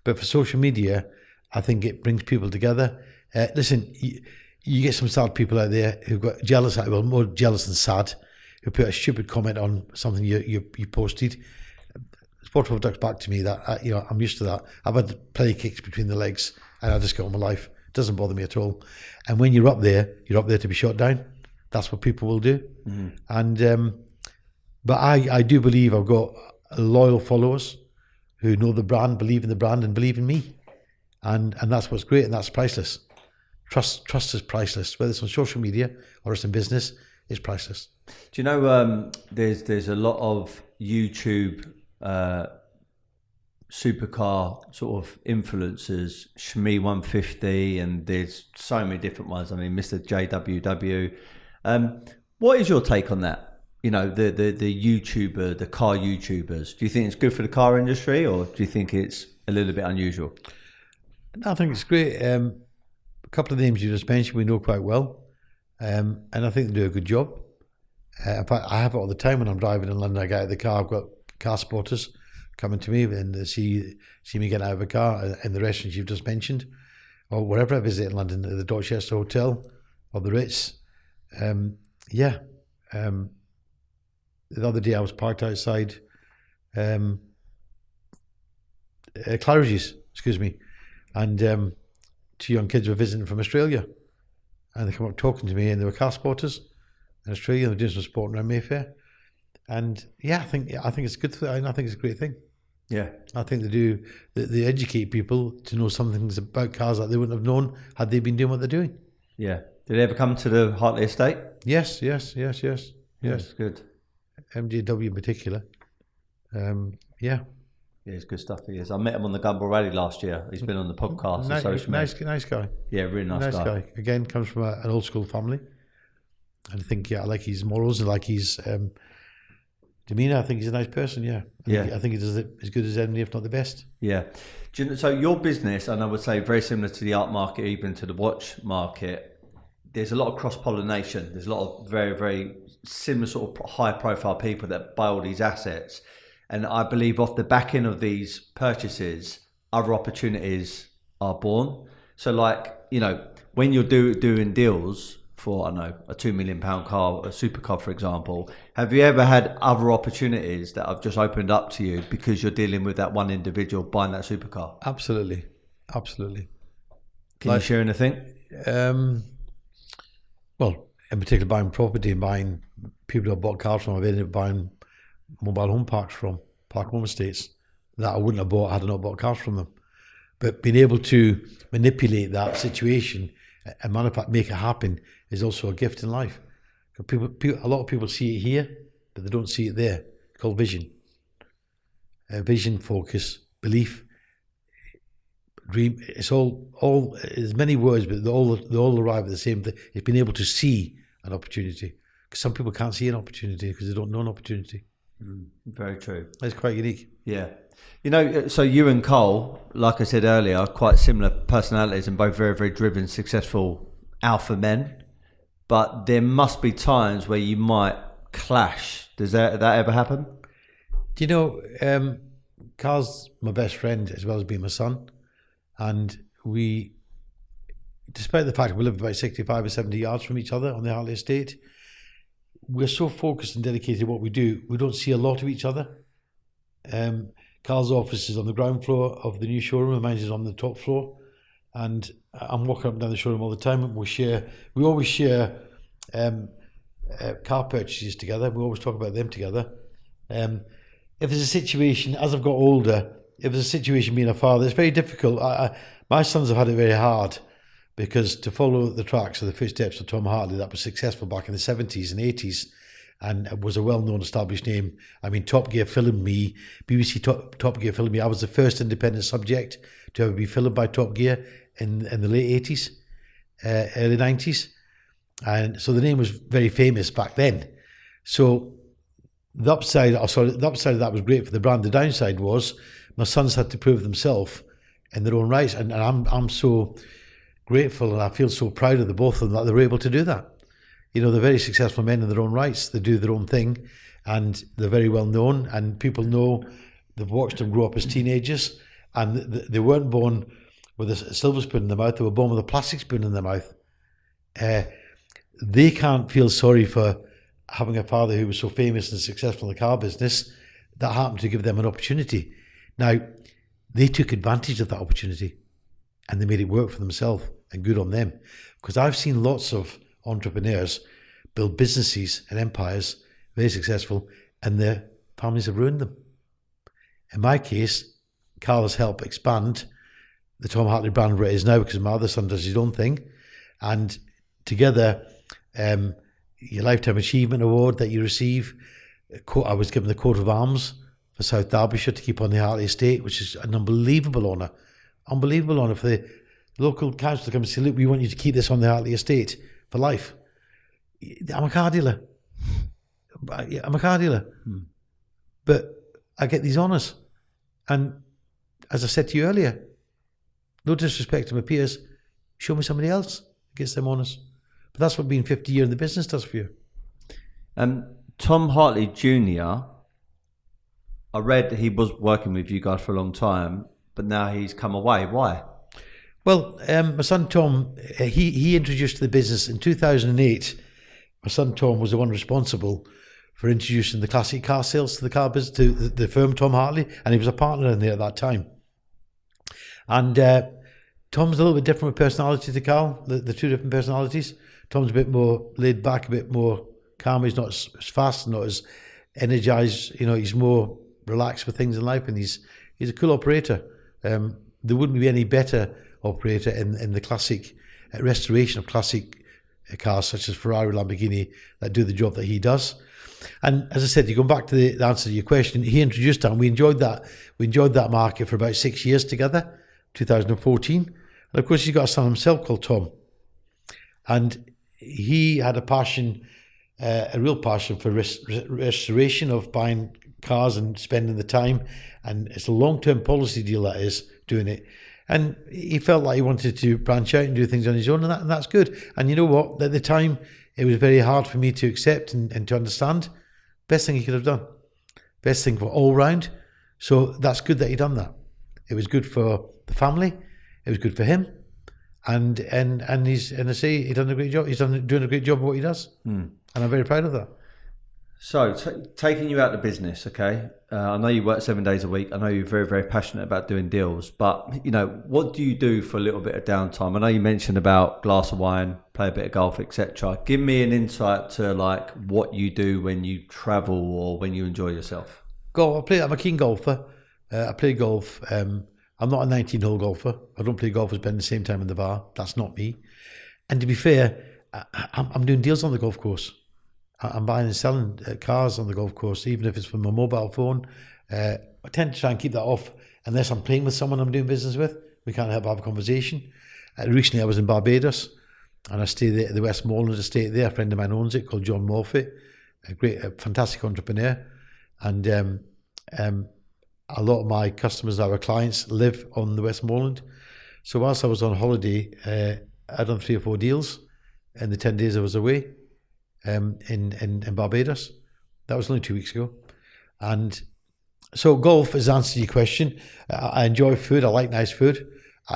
But for social media, I think it brings people together. Listen, you get some sad people out there who got jealous, well, more jealous than sad, who put a stupid comment on something you posted. Sport ducks back to me that, I'm used to that. I've had plenty of kicks between the legs and I just get on with life. It doesn't bother me at all. And when you're up there to be shot down. That's what people will do. Mm-hmm. And, but I do believe I've got loyal followers who know the brand, believe in the brand and believe in me. And that's what's great, and that's priceless. Trust is priceless, whether it's on social media or it's in business, it's priceless. Do you know there's a lot of YouTube supercar sort of influencers, Shmi 150, and there's so many different ones. I mean, Mr. JWW. What is your take on that? The YouTuber, the car YouTubers. Do you think it's good for the car industry, or do you think it's a little bit unusual? No, I think it's great. A couple of names you just mentioned we know quite well, and I think they do a good job. In fact, I have it all the time when I'm driving in London. I get out of the car, I've got car spotters coming to me and they see me getting out of a car in the restaurants you've just mentioned, or wherever I visit in London, the Dorchester Hotel or the Ritz. The other day I was parked outside Claridge's, and two young kids were visiting from Australia, and they come up talking to me, and they were car spotters in Australia. They're doing some sport around Mayfair, and I think it's good for them. I think it's a great thing. Yeah, I think they educate people to know some things about cars that they wouldn't have known had they been doing what they're doing. Yeah. Did they ever come to the Hartley estate? Yes. Good. MJW in particular. Yeah, it's good stuff. He is. I met him on the Gumball Rally last year. He's been on the podcast. Nice guy. Yeah, really nice guy. Again, comes from an old school family. And I think, I like his morals, and like his demeanour. I think he's a nice person, I think he does it as good as any, if not the best. Yeah. So your business, and I would say very similar to the art market, even to the watch market, there's a lot of cross-pollination. There's a lot of very, very similar sort of high-profile people that buy all these assets. And I believe off the back end of these purchases, other opportunities are born. So when you're doing deals for, a £2 million car, a supercar, for example, have you ever had other opportunities that have just opened up to you because you're dealing with that one individual buying that supercar? Absolutely. Can you share anything? Well, in particular, buying property and buying people who have bought cars from, I've ended up buying mobile home parks from, park home estates, that I wouldn't have bought had I not bought cars from them. But being able to manipulate that situation and make it happen is also a gift in life. A lot of people see it here, but they don't see it there. It's called vision. Vision, focus, belief, dream. It's all. There's many words, but they all arrive at the same thing. It's being able to see an opportunity. Because some people can't see an opportunity because they don't know an opportunity. Very true. It's quite unique. Yeah. So you and Cole, like I said earlier, are quite similar personalities and both very, very driven, successful alpha men. But there must be times where you might clash. Does that ever happen? Carl's my best friend as well as being my son. And we, despite the fact we live about 65 or 70 yards from each other on the Hartley estate, we're so focused and dedicated to what we do, we don't see a lot of each other. Carl's office is on the ground floor of the new showroom, and mine is on the top floor. And I'm walking up and down the showroom all the time, and we always share car purchases together. We always talk about them together. If there's a situation, as I've got older, if there's a situation being a father, it's very difficult. My sons have had it very hard, because to follow the tracks of the footsteps of Tom Hartley, that was successful back in the 70s and 80s, and it was a well-known established name. I mean, Top Gear filmed me, BBC Top Gear filmed me. I was the first independent subject to ever be filmed by Top Gear in the late 80s, early 90s. And so the name was very famous back then. So the upside of that was great for the brand. The downside was my sons had to prove themselves in their own rights. And I'm so grateful, and I feel so proud of the both of them that they were able to do that. You know, they're very successful men in their own rights. They do their own thing, and they're very well known, and people know they've watched them grow up as teenagers, and they weren't born with a silver spoon in their mouth. They were born with a plastic spoon in their mouth. They can't feel sorry for having a father who was so famous and successful in the car business that happened to give them an opportunity. Now, they took advantage of that opportunity and they made it work for themselves, and good on them. Because I've seen lots of entrepreneurs build businesses and empires, very successful, and their families have ruined them. In my case, Carl has helped expand the Tom Hartley brand where it is now, because my other son does his own thing. And together, your Lifetime Achievement Award that you receive, I was given the coat of arms for South Derbyshire to keep on the Hartley estate, which is an unbelievable honour. Unbelievable honour for the local council to come and say, look, we want you to keep this on the Hartley estate for life. I'm a car dealer. But I get these honours. And as I said to you earlier, no disrespect to my peers, show me somebody else who gets them honours. But that's what being 50 years in the business does for you. Tom Hartley Jr., I read that he was working with you guys for a long time, but now he's come away. Why? Well, my son Tom, he introduced the business in 2008. My son Tom was the one responsible for introducing the classic car sales to the car business, to the firm Tom Hartley, and he was a partner in there at that time. And Tom's a little bit different with personality to Carl, the two different personalities. Tom's a bit more laid back, a bit more calm. He's not as fast, not as energized. You know, he's more relaxed with things in life, and he's a cool operator. There wouldn't be any better operator in the classic restoration of classic cars such as Ferrari, Lamborghini, that do the job that he does. And as I said, you go back to the answer to your question, he introduced that, and we enjoyed that. We enjoyed that market for about 6 years together, 2014. And of course, he's got a son himself called Tom. And he had a passion, a real passion for restoration of buying cars and spending the time. And it's a long-term policy deal that is, doing it. And he felt like he wanted to branch out and do things on his own, and that's good. And you know what? At the time, it was very hard for me to accept and to understand. Best thing he could have done. Best thing for all round. So that's good that he done that. It was good for the family. It was good for him. And I say he done a great job. He's doing a great job of what he does. And I'm very proud of that. So, taking you out of business, okay? I know you work 7 days a week. I know you're very, very passionate about doing deals. But, you know, what do you do for a little bit of downtime? I know you mentioned about glass of wine, play a bit of golf, etc. Give me an insight to, like, what you do when you travel or when you enjoy yourself. I'm a keen golfer. I play golf. I'm not a 19-hole golfer. I don't play golf and spend the same time in the bar. That's not me. And to be fair, I'm doing deals on the golf course. I'm buying and selling cars on the golf course, even if it's from my mobile phone. I tend to try and keep that off unless I'm playing with someone I'm doing business with. We can't help but have a conversation. Recently, I was in Barbados, and I stayed there at the Westmoreland estate there. A friend of mine owns it, called John Morphy, a fantastic entrepreneur. And a lot of my customers, our clients, live on the Westmoreland. So whilst I was on holiday, I done 3 or 4 deals in the 10 days I was away. In Barbados. That was only 2 weeks ago. And so golf is answering your question. I enjoy food. I like nice food.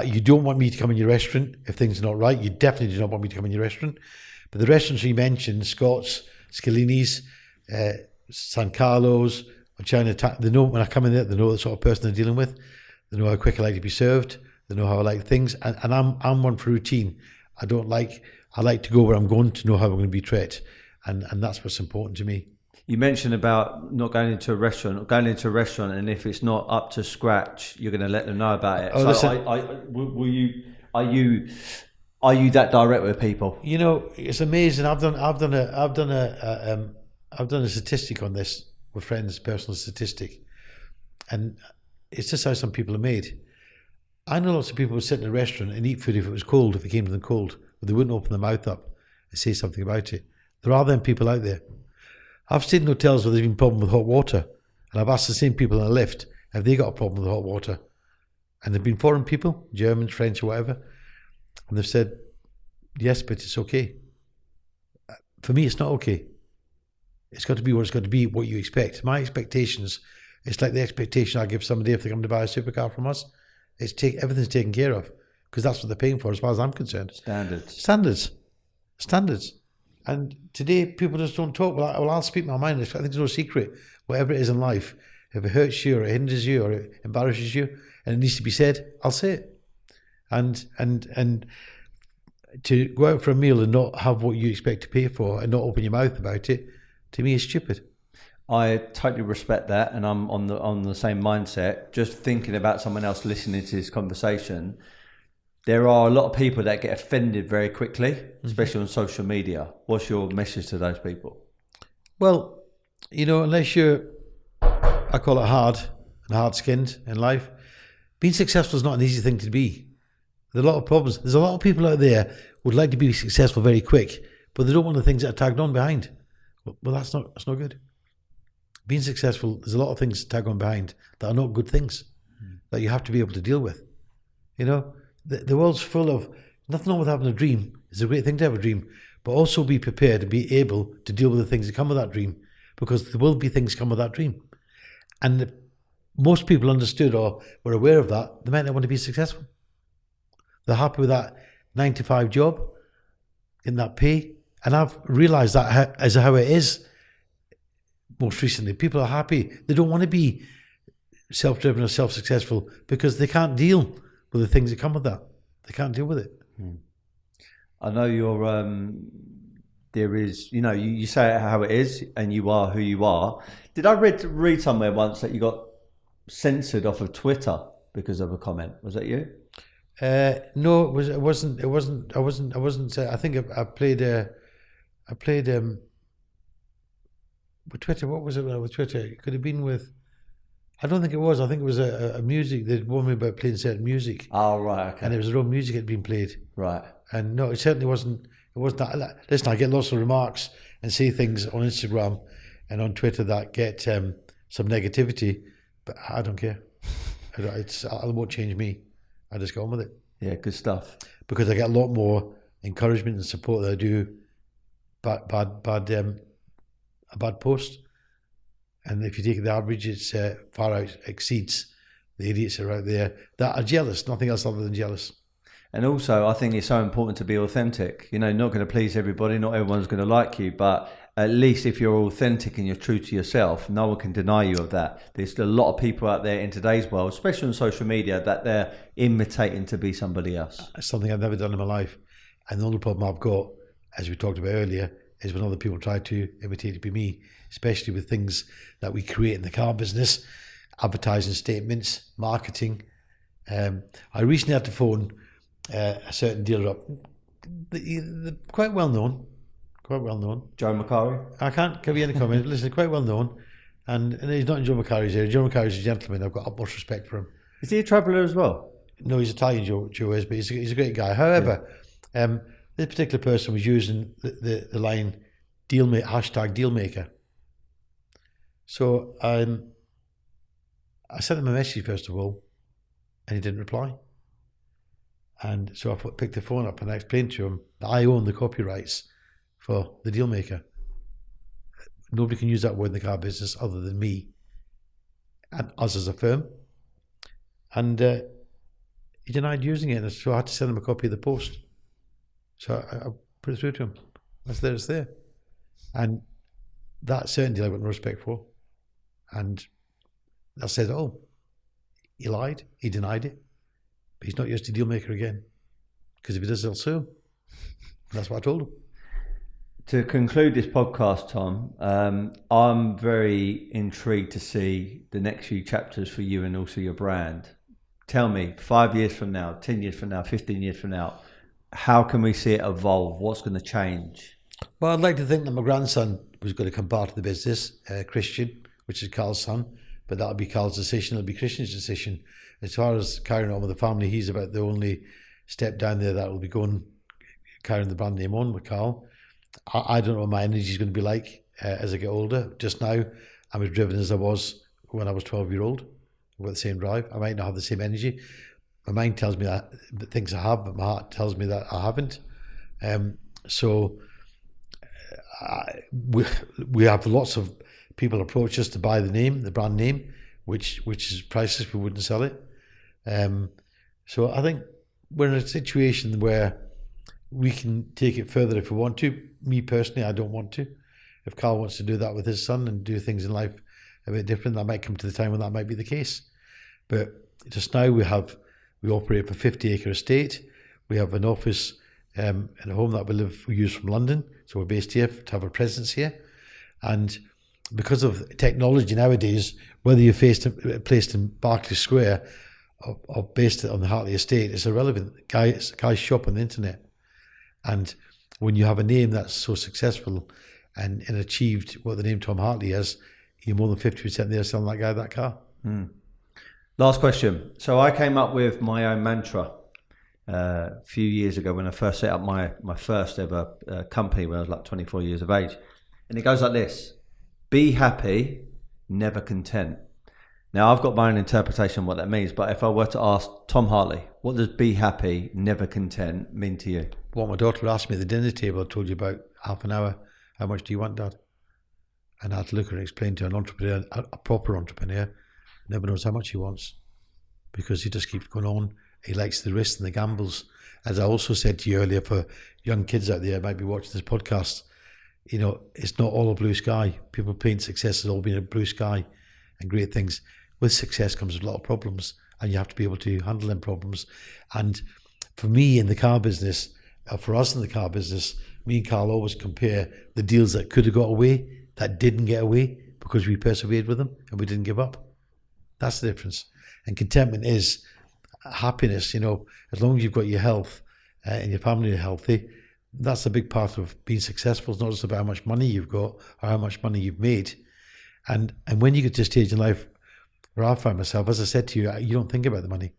You don't want me to come in your restaurant if things are not right. You definitely do not want me to come in your restaurant. But the restaurants you mentioned, Scott's, Scalini's, San Carlos, or Chinatown, they know when I come in there, they know the sort of person they're dealing with. They know how quick I like to be served. They know how I like things. And I'm one for routine. I like to go where I'm going to know how I'm going to be treated. And that's what's important to me. You mentioned about not going into a restaurant, and if it's not up to scratch, you're going to let them know about it. Oh, so are you that direct with people? You know, it's amazing. I've done a statistic on this with friends, personal statistic, and it's just how some people are made. I know lots of people would sit in a restaurant and eat food if it was cold, if it came to them cold, but they wouldn't open their mouth up and say something about it. There are them people out there. I've stayed in hotels where there's been a problem with hot water, and I've asked the same people in a lift, have they got a problem with hot water? And they've been foreign people, Germans, French, or whatever. And they've said, yes, but it's okay. For me, it's not okay. It's got to be what it's got to be, what you expect. My expectations, it's like the expectation I give somebody if they come to buy a supercar from us. Everything's taken care of, because that's what they're paying for as far as I'm concerned. Standards. And today, people just don't talk. Well, I'll speak my mind. I think there's no secret. Whatever it is in life, if it hurts you or it hinders you or it embarrasses you and it needs to be said, I'll say it. And to go out for a meal and not have what you expect to pay for and not open your mouth about it, to me is stupid. I totally respect that, and I'm on the same mindset. Just thinking about someone else listening to this conversation, there are a lot of people that get offended very quickly, especially on social media. What's your message to those people? Well, unless you're, I call it hard-skinned in life, being successful is not an easy thing to be. There are a lot of problems. There's a lot of people out there who would like to be successful very quick, but they don't want the things that are tagged on behind. Well, that's not good. Being successful, there's a lot of things tagged on behind that are not good things that you have to be able to deal with. The world's full of, nothing wrong with having a dream. It's a great thing to have a dream, but also be prepared and be able to deal with the things that come with that dream, because there will be things come with that dream. And if most people understood or were aware of that, they might not want to be successful. They're happy with that 9-to-5 job, in that pay. And I've realised that as how it is most recently. People are happy. They don't want to be self-driven or self-successful because they can't deal with the things that come with that. They can't deal with it. I know there is, you say it how it is and you are who you are. Did I read somewhere once that you got censored off of Twitter because of a comment? Was that you? No, it wasn't. I think I played with Twitter. What was it with Twitter? It could have been with, I don't think it was. I think it was a music. They'd warned me about playing certain music. Oh, right, okay. And it was their own music that had been played. Right. And no, it certainly wasn't. It wasn't that. Listen, I get lots of remarks and see things on Instagram and on Twitter that get some negativity, but I don't care. It won't change me. I just go on with it. Yeah, good stuff. Because I get a lot more encouragement and support than I do a bad post. And if you take the average, it's far out exceeds the idiots that are out there that are jealous, nothing else other than jealous. And also, I think it's so important to be authentic. Not going to please everybody, not everyone's going to like you, but at least if you're authentic and you're true to yourself, no one can deny you of that. There's a lot of people out there in today's world, especially on social media, that they're imitating to be somebody else. It's something I've never done in my life. And the only problem I've got, as we talked about earlier, is when other people try to imitate to be me, especially with things that we create in the car business, advertising statements, marketing. I recently had to phone a certain dealer up, quite well known. Joe Macari? I can't give you any comment. Listen, quite well known. And he's not in Joe Macari's area. Joe Macari's a gentleman. I've got utmost respect for him. Is he a traveller as well? No, he's Italian, Joe is, but he's a great guy. However, this particular person was using the line Dealmaker, hashtag Dealmaker. So I sent him a message first of all, and he didn't reply. And so I picked the phone up and I explained to him that I own the copyrights for the Dealmaker. Nobody can use that word in the car business other than me and us as a firm. And he denied using it, and so I had to send him a copy of the post. So I put it through to him. It's there. And that certainty I got no respect for. And I said, oh, he lied, he denied it, but he's not used to Dealmaker again. Because if he does, he'll sue him. That's what I told him. To conclude this podcast, Tom, I'm very intrigued to see the next few chapters for you and also your brand. Tell me, 5 years from now, 10 years from now, 15 years from now, how can we see it evolve? What's going to change? Well, I'd like to think that my grandson was going to come part of the business, Christian, which is Carl's son, but that'll be Carl's decision, it'll be Christian's decision. As far as carrying on with the family, he's about the only step down there that will be going, carrying the brand name on with Carl. I don't know what my energy is going to be like as I get older. Just now, I'm as driven as I was when I was 12-year-old, with the same drive. I might not have the same energy. My mind tells me that things I have, but my heart tells me that I haven't. We have lots of people approach us to buy the brand name, which is priceless. We wouldn't sell it. So I think we're in a situation where we can take it further if we want to. Me personally, I don't want to. If Carl wants to do that with his son and do things in life a bit different, that might come to the time when that might be the case. But just now we operate a 50-acre estate. We have an office and a home that we use from London. So we're based here to have a presence here. And because of technology nowadays, whether you're placed in Berkeley Square or based on the Hartley estate, it's irrelevant. Guys shop on the internet. And when you have a name that's so successful and achieved what the name Tom Hartley has, you're more than 50% there selling that guy that car. Last question. So I came up with my own mantra a few years ago when I first set up my first ever company when I was like 24 years of age. And it goes like this: be happy, never content. Now, I've got my own interpretation of what that means, but if I were to ask Tom Hartley, what does be happy, never content mean to you? What my daughter asked me at the dinner table, I told you about half an hour, how much do you want, Dad? And I had to look at her and explain to her, an entrepreneur, a proper entrepreneur, never knows how much he wants because he just keeps going on. He likes the risks and the gambles. As I also said to you earlier, for young kids out there who might be watching this podcast, it's not all a blue sky. People paint success as all being a blue sky and great things. With success comes a lot of problems, and you have to be able to handle them problems. And for me in the car business, for us in the car business, me and Carl always compare the deals that could have got away, that didn't get away, because we persevered with them and we didn't give up. That's the difference. And contentment is happiness. As long as you've got your health and your family are healthy, that's a big part of being successful. It's not just about how much money you've got or how much money you've made. And when you get to a stage in life where I find myself, as I said to you, you don't think about the money.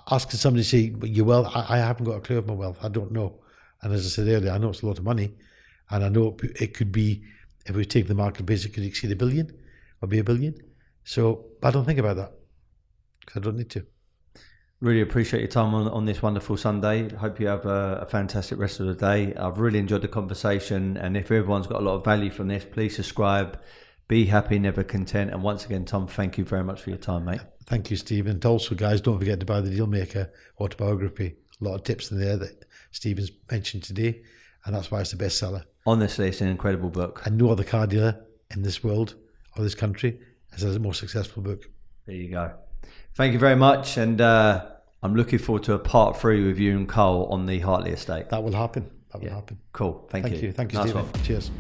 Asking somebody to say, your wealth, I haven't got a clue of my wealth. I don't know. And as I said earlier, I know it's a lot of money. And I know it could be, if we take the market base, it could exceed $1 billion or be $1 billion. So I don't think about that because I don't need to. Really appreciate your time on this wonderful Sunday. Hope you have a fantastic rest of the day. I've really enjoyed the conversation. And if everyone's got a lot of value from this, please subscribe. Be happy, never content. And once again, Tom, thank you very much for your time, mate. Thank you, Steve. And also, guys, don't forget to buy the Dealmaker autobiography. A lot of tips in there that Stephen's mentioned today. And that's why it's the bestseller. Honestly, it's an incredible book. And no other car dealer in this world or this country has a more successful book. There you go. Thank you very much. And I'm looking forward to a part 3 with you and Carl on the Hartley estate. That will happen. That will happen. Cool. Thank you. Thank you, Nice Stephen. one. Cheers.